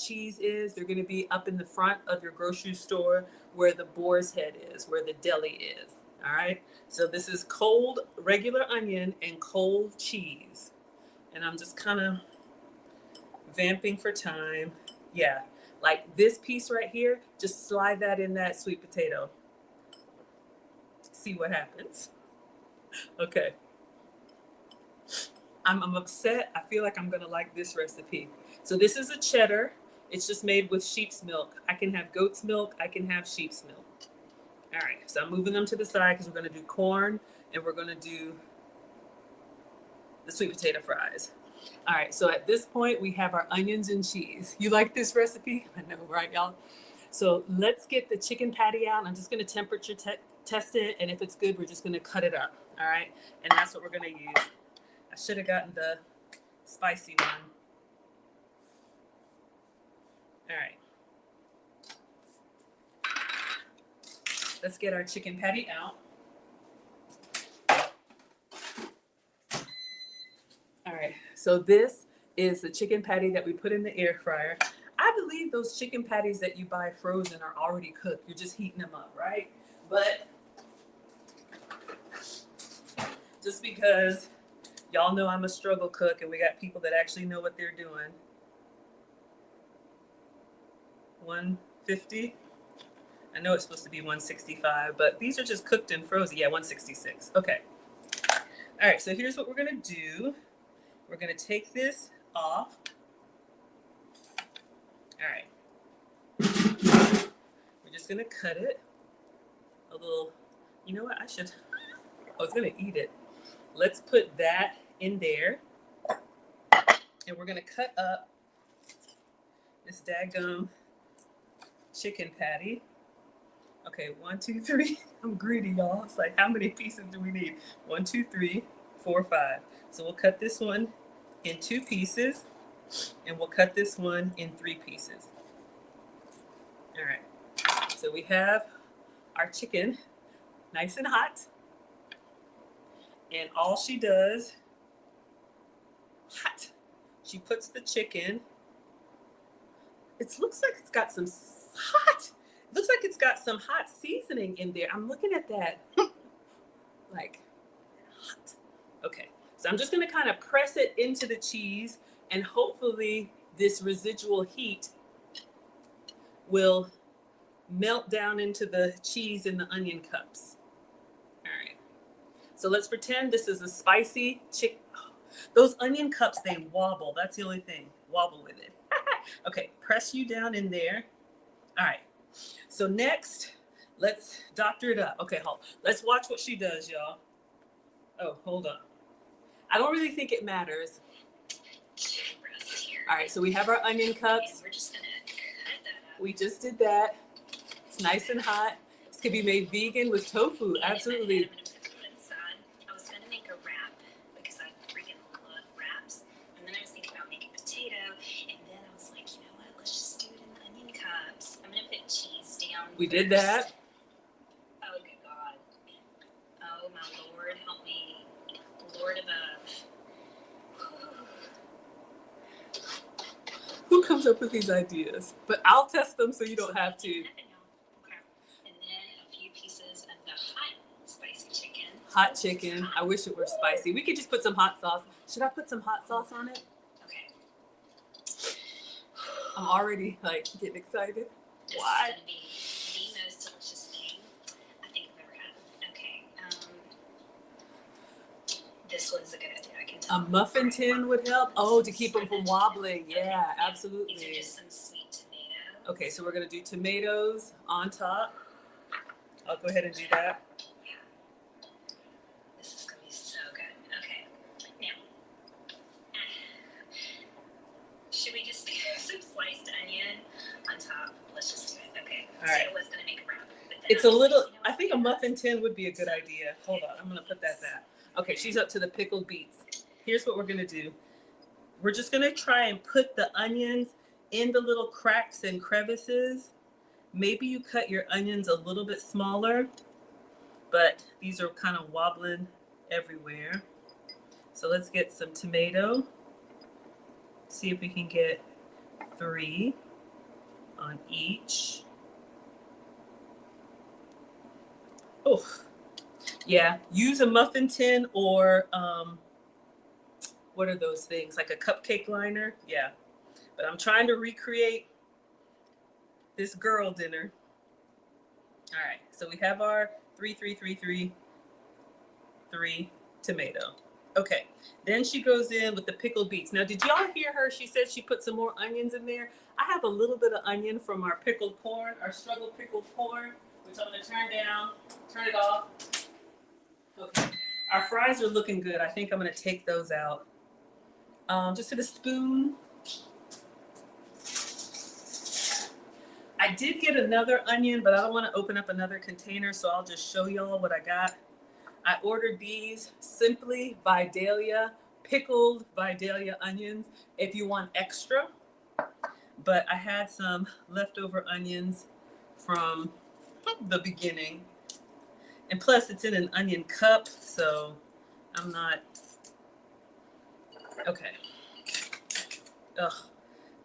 cheese is. They're going to be up in the front of your grocery store where the boar's head is, where the deli is. All right. So this is cold regular onion and cold cheese. And I'm just kind of vamping for time. Yeah. Like this piece right here, just slide that in that sweet potato. See what happens. Okay. I'm upset. I feel like I'm going to like this recipe. So this is a cheddar. It's just made with sheep's milk. I can have goat's milk. I can have sheep's milk. All right. So I'm moving them to the side because we're going to do corn and we're going to do the sweet potato fries. All right. So at this point, we have our onions and cheese. You like this recipe? I know, right, y'all? So let's get the chicken patty out. I'm just going to temperature test it. And if it's good, we're just going to cut it up. All right. And that's what we're going to use. I should have gotten the spicy one. All right. Let's get our chicken patty out. All right. So this is the chicken patty that we put in the air fryer. I believe those chicken patties that you buy frozen are already cooked. You're just heating them up, right? But just because y'all know I'm a struggle cook and we got people that actually know what they're doing. 150. I know it's supposed to be 165, but these are just cooked and frozen. Yeah, 166. Okay. All right, so here's what we're going to do. We're going to take this off. All right. We're just going to cut it a little. You know what? I was going to eat it. Let's put that in there. And we're going to cut up this daggum chicken patty. Okay, 1, 2, 3. I'm greedy, y'all. It's like, how many pieces do we need? 1, 2, 3, 4, 5. So we'll cut this one in 2 pieces, and we'll cut this one in 3 pieces. All right. So we have our chicken nice and hot. And all she does, hot. She puts the chicken. It looks like it's got some hot. Looks like it's got some hot seasoning in there. I'm looking at that. Like hot. Okay. So I'm just going to kind of press it into the cheese, and hopefully this residual heat will melt down into the cheese in the onion cups. All right. So let's pretend this is a spicy chicken. Those onion cups, they wobble. That's the only thing. Wobble with it. Okay, press you down in there. All right. So next, let's doctor it up. Okay, hold. Let's watch what she does, y'all. Oh, hold on. I don't really think it matters. All right, so we have our onion cups. And we're just gonna cut that up. We just did that. It's nice and hot. This could be made vegan with tofu. Absolutely. I'm gonna put them inside. I was gonna make a wrap because I freaking love wraps. And then I was thinking about making potato. And then I was like, you know what? Let's just do it in the onion cups. I'm gonna put cheese down. We did that. Oh, good God. Oh, my Lord, help me. Lord above. Who comes up with these ideas? But I'll test them so you don't have to. Okay. And then a few pieces of the hot spicy chicken. Hot chicken. I wish it were spicy. We could just put some hot sauce. Should I put some hot sauce on it? Okay. I'm already like getting excited. This Why? is going to be the most delicious thing I think I've ever had. Okay. This one's a good idea. I can tell. A muffin tin would help. Oh, to keep them from wobbling. Yeah, These are absolutely. just some sweet tomatoes. Okay, so we're gonna do tomatoes on top. I'll go ahead and do that. Yeah. This is going to be so good. Okay. Now, should we just do some sliced onion on top? Let's just do it. Okay. All right. So I was going to make a wrap. But then It's I a was little, like, you know I what? think a muffin tin would be a good idea. Hold on, I'm gonna put that back. Okay, she's up to the pickled beets. Here's what we're gonna do. We're just gonna try and put the onions in the little cracks and crevices. Maybe you cut your onions a little bit smaller, but these are kind of wobbling everywhere. So let's get some tomato. See if we can get 3 on each. Oh, yeah. Use a muffin tin or what are those things? Like a cupcake liner? Yeah. But I'm trying to recreate this girl dinner. All right. So we have our 3 tomato. Okay. Then she goes in with the pickled beets. Now, did y'all hear her? She said she put some more onions in there. I have a little bit of onion from our pickled corn, our struggle pickled corn, which I'm going to turn down, turn it off. Okay. Our fries are looking good. I think I'm going to take those out. Just with a spoon. I did get another onion, but I don't want to open up another container, so I'll just show y'all what I got. I ordered these Simply Vidalia, pickled Vidalia onions if you want extra. But I had some leftover onions from the beginning. And plus it's in an onion cup, so I'm not, okay. Ugh,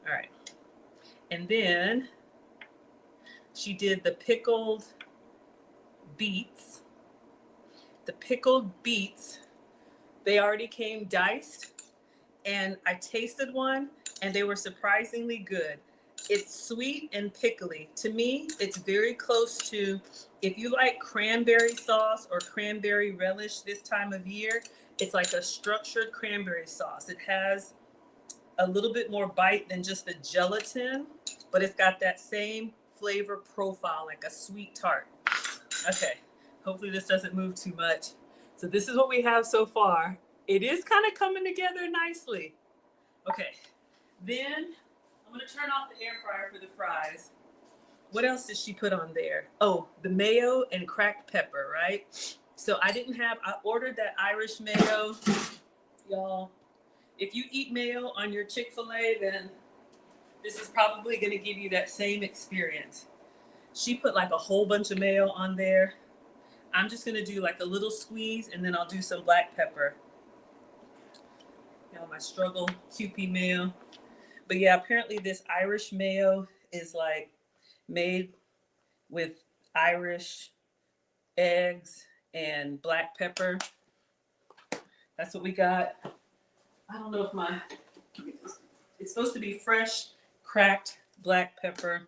all right. And then she did the pickled beets. The pickled beets, they already came diced, and I tasted one and they were surprisingly good. It's sweet and pickly. To me, it's very close to, if you like cranberry sauce or cranberry relish this time of year, it's like a structured cranberry sauce. It has a little bit more bite than just the gelatin, but it's got that same flavor profile, like a sweet tart. Okay, hopefully this doesn't move too much. So this is what we have so far. It is kind of coming together nicely. Okay, then I'm gonna turn off the air fryer for the fries. What else did she put on there? Oh, the mayo and cracked pepper, right? So I ordered that Irish mayo. Y'all, if you eat mayo on your Chick-fil-A, then this is probably gonna give you that same experience. She put like a whole bunch of mayo on there. I'm just gonna do like a little squeeze, and then I'll do some black pepper. You know, my struggle QP mayo. But yeah, apparently this Irish mayo is like made with Irish eggs and black pepper. That's what we got. I don't know if my, it's supposed to be fresh, cracked black pepper.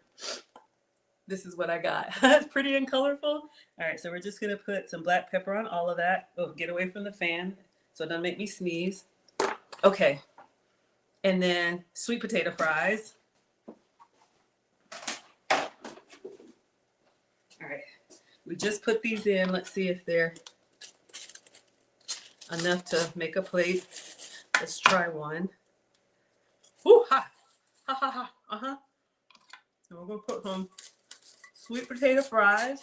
This is what I got. It's pretty and colorful. All right, so we're just gonna put some black pepper on all of that. Oh, get away from the fan so it doesn't make me sneeze. Okay, and then sweet potato fries. All right, we just put these in. Let's see if they're enough to make a plate. Let's try one. Ooh, ha, ha, ha, ha, uh-huh. So we're gonna put some sweet potato fries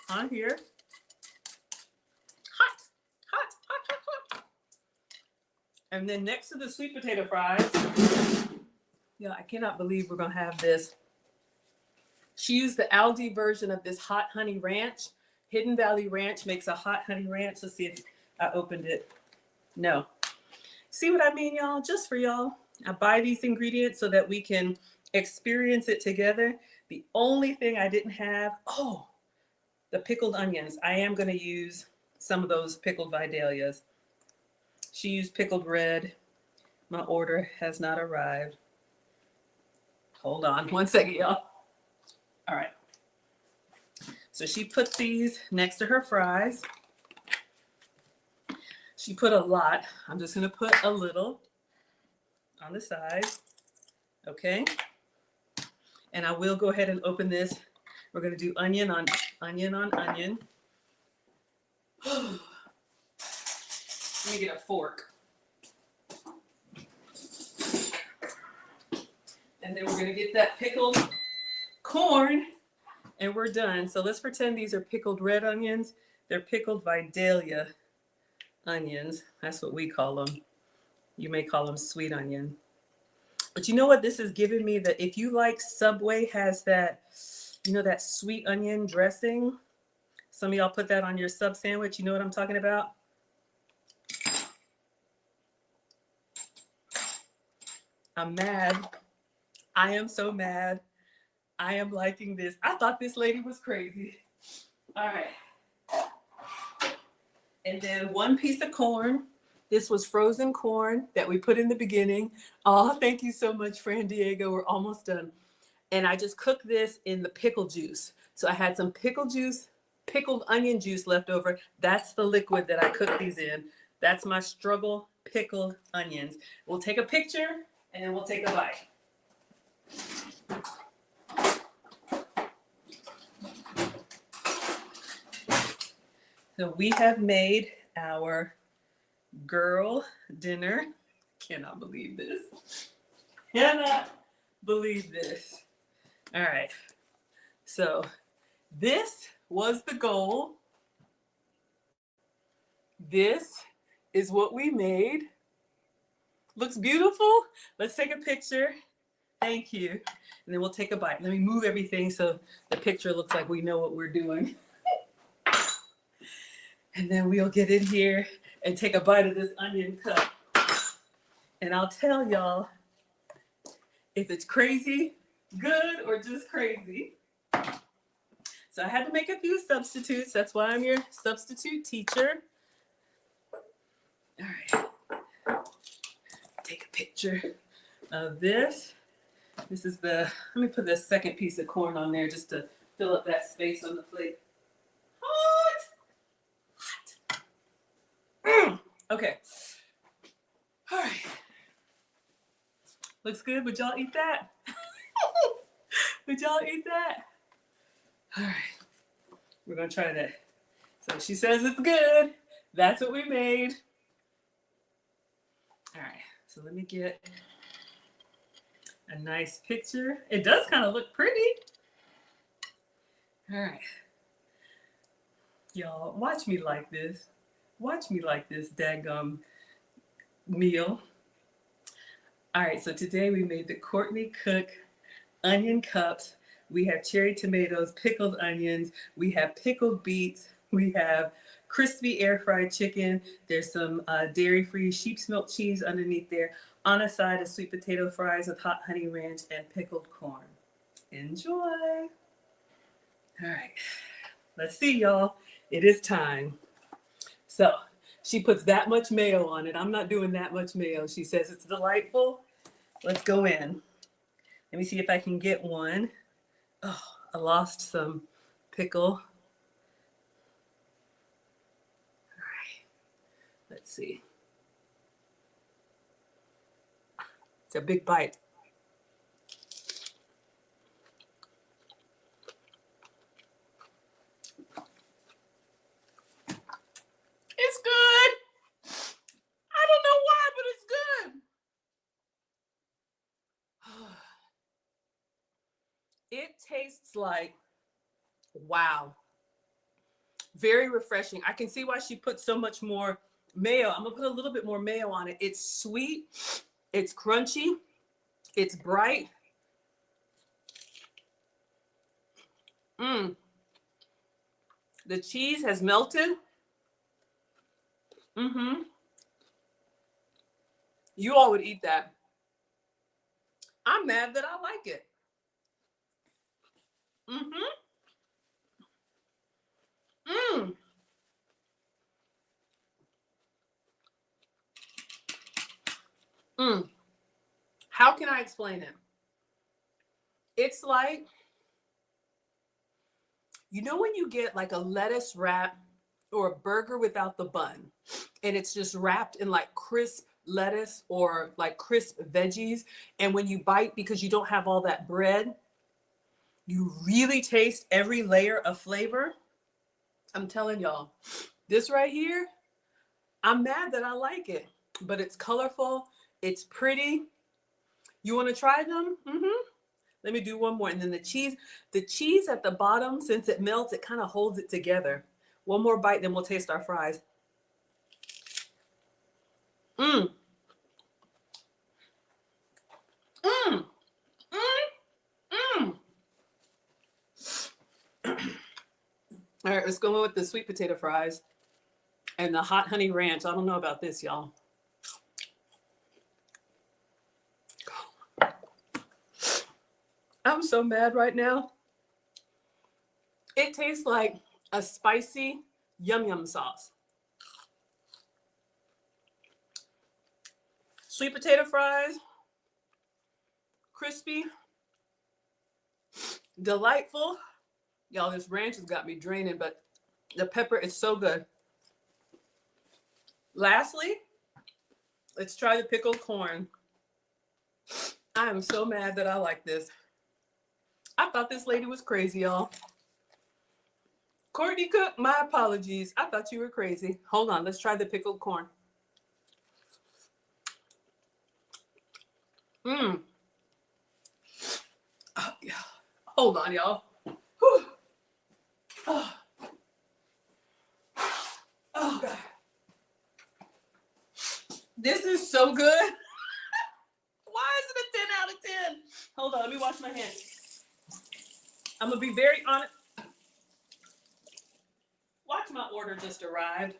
on here. Hot, hot, hot, hot, hot. And then next to the sweet potato fries, yeah, I cannot believe we're gonna have this. She used the Aldi version of this hot honey ranch. Hidden Valley Ranch makes a hot honey ranch. Let's see if I opened it. No. See what I mean, y'all? Just for y'all. I buy these ingredients so that we can experience it together. The only thing I didn't have, oh, the pickled onions. I am going to use some of those pickled vidalias. She used pickled red. My order has not arrived. Hold on 1 second, y'all. All right. So she put these next to her fries. She put a lot. I'm just going to put a little on the side. Okay. And I will go ahead and open this. We're going to do onion on onion on onion. Let me get a fork. And then we're going to get that pickled corn and we're done. So let's pretend these are pickled red onions. They're pickled Vidalia onions. That's what we call them. You may call them sweet onion. But you know what this is giving me? That if you like, Subway has that, you know, that sweet onion dressing. Some of y'all put that on your sub sandwich. You know what I'm talking about? I'm mad. I am so mad. I am liking this. I thought this lady was crazy. All right. And then 1 piece of corn. This was frozen corn that we put in the beginning. Oh, thank you so much, Fran Diego. We're almost done. And I just cooked this in the pickle juice. So I had some pickle juice, pickled onion juice left over. That's the liquid that I cooked these in. That's my struggle pickled onions. We'll take a picture and then we'll take a bite. So we have made our girl dinner. Cannot believe this. Cannot believe this. All right. So this was the goal. This is what we made. Looks beautiful. Let's take a picture. Thank you. And then we'll take a bite. Let me move everything so the picture looks like we know what we're doing. And then we'll get in here and take a bite of this onion cup. And I'll tell y'all if it's crazy, good, or just crazy. So I had to make a few substitutes. That's why I'm your substitute teacher. All right. Take a picture of this. This is the, let me put the second piece of corn on there just to fill up that space on the plate. Okay. All right. Looks good. Would y'all eat that? Would y'all eat that? All right. We're going to try that. So she says it's good. That's what we made. All right. So let me get a nice picture. It does kind of look pretty. All right. Y'all, watch me like this. Watch me like this daggum meal. All right, so today we made the Courtney Cook onion cups. We have cherry tomatoes, pickled onions. We have pickled beets. We have crispy air fried chicken. There's some dairy-free sheep's milk cheese underneath there. On a side of sweet potato fries with hot honey ranch and pickled corn. Enjoy. All right, let's see, y'all. It is time. So she puts that much mayo on it. I'm not doing that much mayo. She says it's delightful. Let's go in. Let me see if I can get one. Oh, I lost some pickle. All right, let's see. It's a big bite. It's good. I don't know why, but it's good. It tastes like, wow. Very refreshing. I can see why she put so much more mayo. I'm gonna put a little bit more mayo on it. It's sweet, it's crunchy, it's bright. The cheese has melted. You all would eat that. I'm mad that I like it. How can I explain it? It's like, you know when you get like a lettuce wrap or a burger without the bun, and it's just wrapped in like crisp lettuce or like crisp veggies, and when you bite, because you don't have all that bread, you really taste every layer of flavor. I'm telling y'all, this right here, I'm mad that I like it, but it's colorful, it's pretty. You want to try them? Let me do one more. And then the cheese at the bottom, since it melts, it kind of holds it together. One more bite, then we'll taste our fries. All right, let's go in with the sweet potato fries and the hot honey ranch. I don't know about this, y'all. I'm so mad right now. It tastes like a spicy yum yum sauce. Sweet potato fries, crispy, delightful. Y'all, this ranch has got me draining, but the pepper is so good. Lastly, let's try the pickled corn. I am so mad that I like this. I thought this lady was crazy, y'all. Courtney Cook, my apologies. I thought you were crazy. Hold on, let's try the pickled corn. Oh, yeah. Hold on, y'all. Whew. Oh. Oh, God. This is so good. Why is it a 10 out of 10? Hold on, let me wash my hands. I'm going to be very honest. Watch, my order just arrived.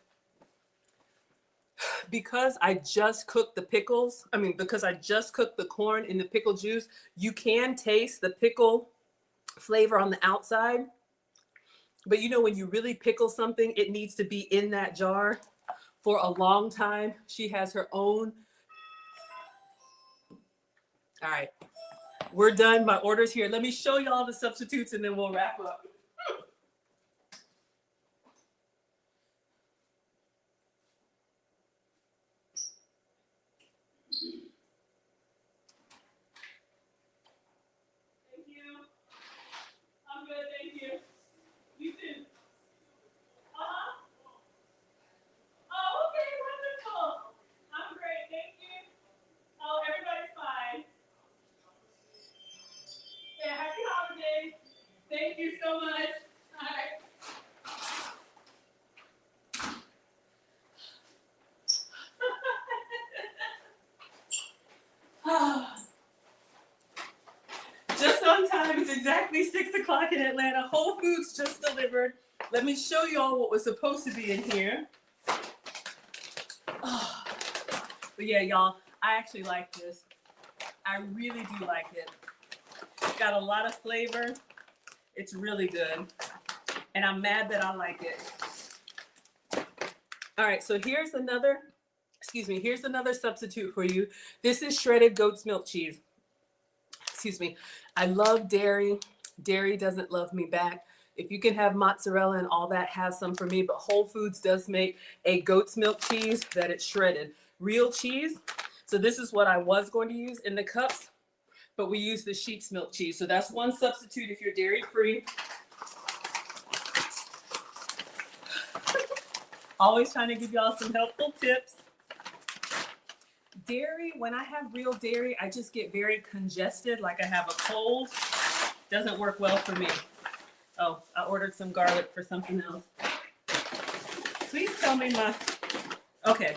Because I just cooked the pickles, because I just cooked the corn in the pickle juice, you can taste the pickle flavor on the outside. But you know, when you really pickle something, it needs to be in that jar for a long time. She has her own. All right, we're done. My order's here. Let me show y'all the substitutes and then we'll wrap up. Thank you. I'm good, thank you. You too. Oh, okay, wonderful. I'm great, thank you. Oh, everybody's fine. Yeah, happy holidays. Thank you so much. All right. Just on time. It's exactly 6 o'clock in Atlanta. Whole Foods just delivered let me show you all what was supposed to be in here. Oh, but yeah, y'all, I actually like this. I really do like it. It's got a lot of flavor. It's really good. And I'm mad that I like it. All right, so here's another substitute for you. This is shredded goat's milk cheese. Excuse me. I love dairy. Dairy doesn't love me back. If you can have mozzarella and all that, have some for me. But Whole Foods does make a goat's milk cheese that it's shredded. Real cheese. So this is what I was going to use in the cups, but we use the sheep's milk cheese. So that's one substitute if you're dairy free. Always trying to give y'all some helpful tips. Dairy, when I have real dairy, I just get very congested, like I have a cold. Doesn't work well for me. Oh, I ordered some garlic for something else. Please tell me okay.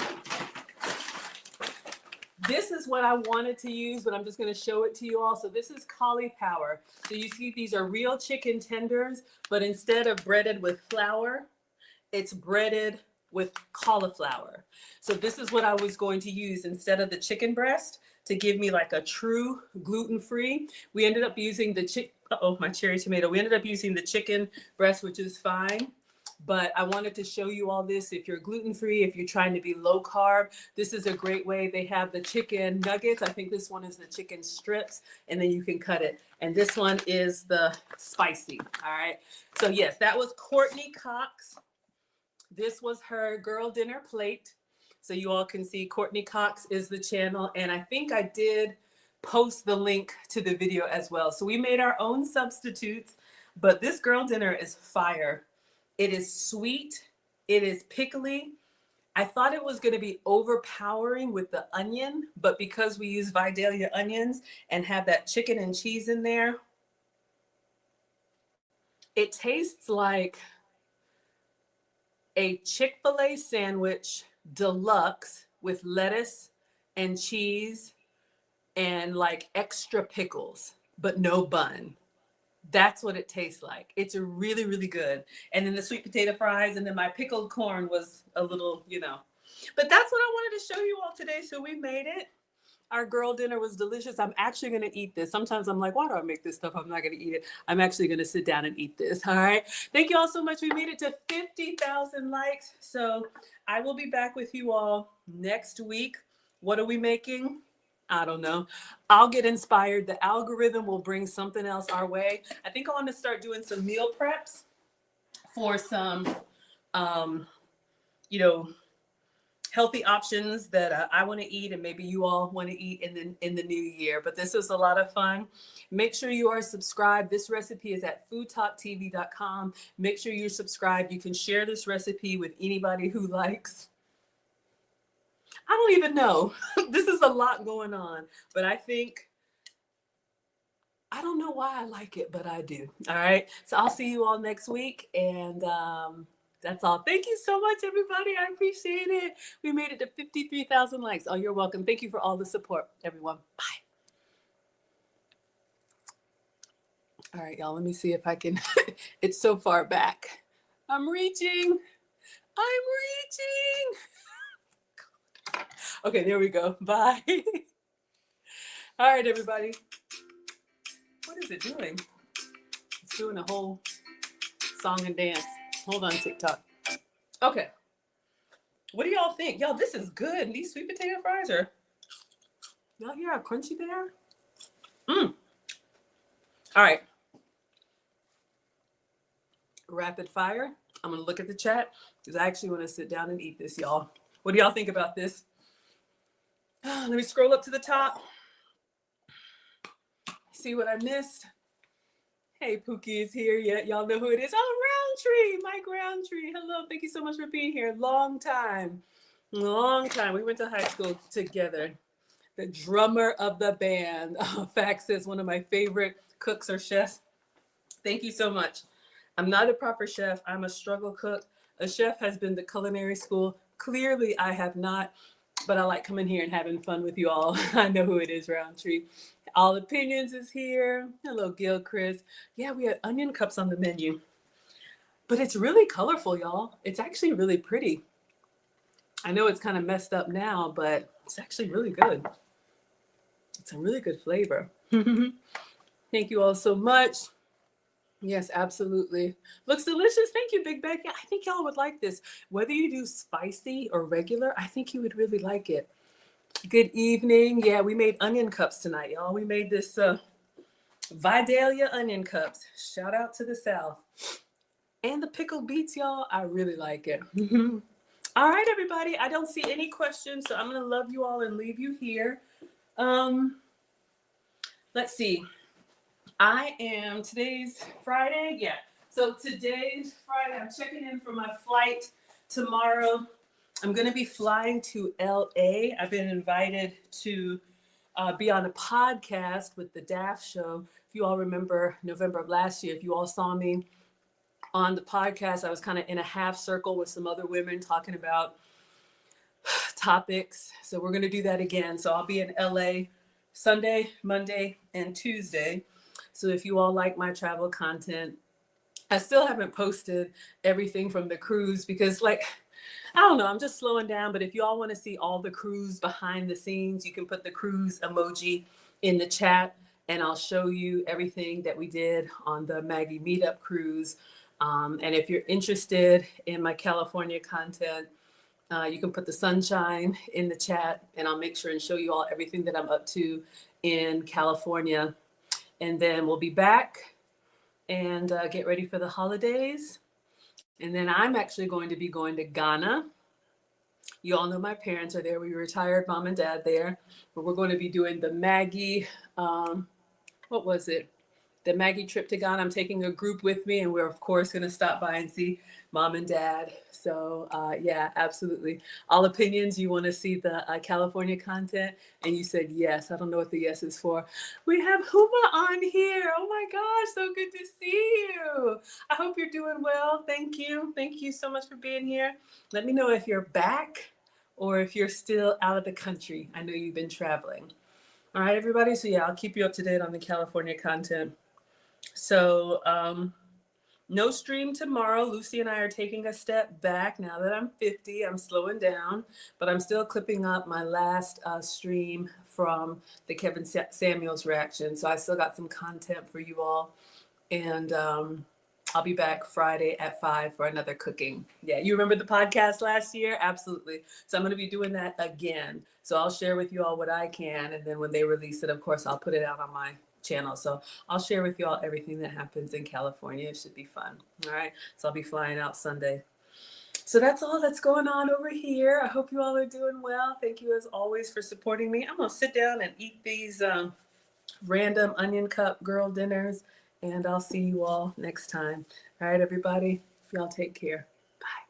This is what I wanted to use, but I'm just going to show it to you all. So this is cauliflower. So you see these are real chicken tenders, but instead of breaded with flour, it's breaded with cauliflower. So this is what I was going to use instead of the chicken breast to give me like a true gluten-free. We ended up using the my cherry tomato. We ended up using the chicken breast, which is fine. But I wanted to show you all this. If you're gluten-free, if you're trying to be low carb, this is a great way. They have the chicken nuggets. I think this one is the chicken strips, and then you can cut it. And this one is the spicy. All right. So yes, that was Courtney Cox. This was her girl dinner plate. So you all can see Courtney Cox is the channel. And I think I did post the link to the video as well. So we made our own substitutes, but this girl dinner is fire. It is sweet. It is pickly. I thought it was going to be overpowering with the onion, but because we use Vidalia onions and have that chicken and cheese in there, it tastes like a Chick-fil-A sandwich deluxe with lettuce and cheese and like extra pickles, but no bun. That's what it tastes like. It's really, really good. And then the sweet potato fries, and then my pickled corn was a little, But that's what I wanted to show you all today. So we made it. Our girl dinner was delicious. I'm actually going to eat this. Sometimes I'm like, why do I make this stuff? I'm not going to eat it. I'm actually going to sit down and eat this. All right. Thank you all so much. We made it to 50,000 likes. So I will be back with you all next week. What are we making? I don't know. I'll get inspired. The algorithm will bring something else our way. I think I want to start doing some meal preps for some, healthy options that I want to eat, and maybe you all want to eat in the new year. But this was a lot of fun. Make sure you are subscribed. This recipe is at foodtalktv.com. Make sure you're subscribed. You can share this recipe with anybody who likes. I don't even know. This is a lot going on, but I don't know why I like it, but I do. All right. So I'll see you all next week. And that's all. Thank you so much, everybody. I appreciate it. We made it to 53,000 likes. Oh, you're welcome. Thank you for all the support, everyone. Bye. All right, y'all. Let me see if I can. It's so far back. I'm reaching. Okay, there we go. Bye. All right, everybody. What is it doing? It's doing a whole song and dance. Hold on, TikTok. Okay. What do y'all think? Y'all, this is good. These sweet potato fries are... Y'all hear how crunchy they are? All right. Rapid fire. I'm going to look at the chat because I actually want to sit down and eat this, y'all. What do y'all think about this? Let me scroll up to the top. See what I missed. Hey, Pookie is here. Yeah, y'all know who it is. Oh, Roundtree, Mike Roundtree. Hello, thank you so much for being here. Long time. We went to high school together. The drummer of the band. Fax is one of my favorite cooks or chefs. Thank you so much. I'm not a proper chef. I'm a struggle cook. A chef has been to culinary school. Clearly, I have not, but I like coming here and having fun with you all. I know who it is, Roundtree. All Opinions is here. Hello, Gil, Chris. Yeah, we had onion cups on the menu. But it's really colorful, y'all. It's actually really pretty. I know it's kind of messed up now, but it's actually really good. It's a really good flavor. Thank you all so much. Yes, absolutely. Looks delicious. Thank you, Big Becky. I think y'all would like this. Whether you do spicy or regular, I think you would really like it. Good evening. Yeah, we made onion cups tonight, y'all. We made this Vidalia onion cups. Shout out to the South. And the pickled beets, y'all. I really like it. All right, everybody. I don't see any questions, so I'm going to love you all and leave you here. Let's see. Today's Friday. Yeah. So today's Friday. I'm checking in for my flight tomorrow. I'm going to be flying to LA. I've been invited to be on a podcast with the Daft Show. If you all remember November of last year, if you all saw me on the podcast, I was kind of in a half circle with some other women talking about topics. So we're going to do that again. So I'll be in LA Sunday, Monday, and Tuesday. So if you all like my travel content, I still haven't posted everything from the cruise because, like, I don't know, I'm just slowing down. But if you all want to see all the cruise behind the scenes, you can put the cruise emoji in the chat and I'll show you everything that we did on the Maggie Meetup cruise. And if you're interested in my California content, you can put the sunshine in the chat and I'll make sure and show you all everything that I'm up to in California. And then we'll be back and get ready for the holidays. And then I'm actually going to be going to Ghana. You all know my parents are there. We retired mom and dad there. But we're going to be doing the Maggie, what was it? The Maggie trip to Ghana. I'm taking a group with me, and we're, of course, going to stop by and see mom and dad. So, yeah, absolutely. All opinions, you want to see the California content? And you said yes. I don't know what the yes is for. We have Huma on here. Oh, my gosh. So good to see you. I hope you're doing well. Thank you. Thank you so much for being here. Let me know if you're back or if you're still out of the country. I know you've been traveling. All right, everybody. So, yeah, I'll keep you up to date on the California content. So, no stream tomorrow. Lucy and I are taking a step back. Now that I'm 50, I'm slowing down, but I'm still clipping up my last stream from the Kevin Samuels reaction. So I still got some content for you all. And I'll be back Friday at 5 for another cooking. Yeah, you remember the podcast last year? Absolutely. So I'm going to be doing that again. So I'll share with you all what I can. And then when they release it, of course, I'll put it out on my channel. So I'll share with you all everything that happens in California. It should be fun. All right. So I'll be flying out Sunday. So that's all that's going on over here. I hope you all are doing well. Thank you as always for supporting me. I'm going to sit down and eat these random onion cup girl dinners, and I'll see you all next time. All right, everybody. Y'all take care. Bye.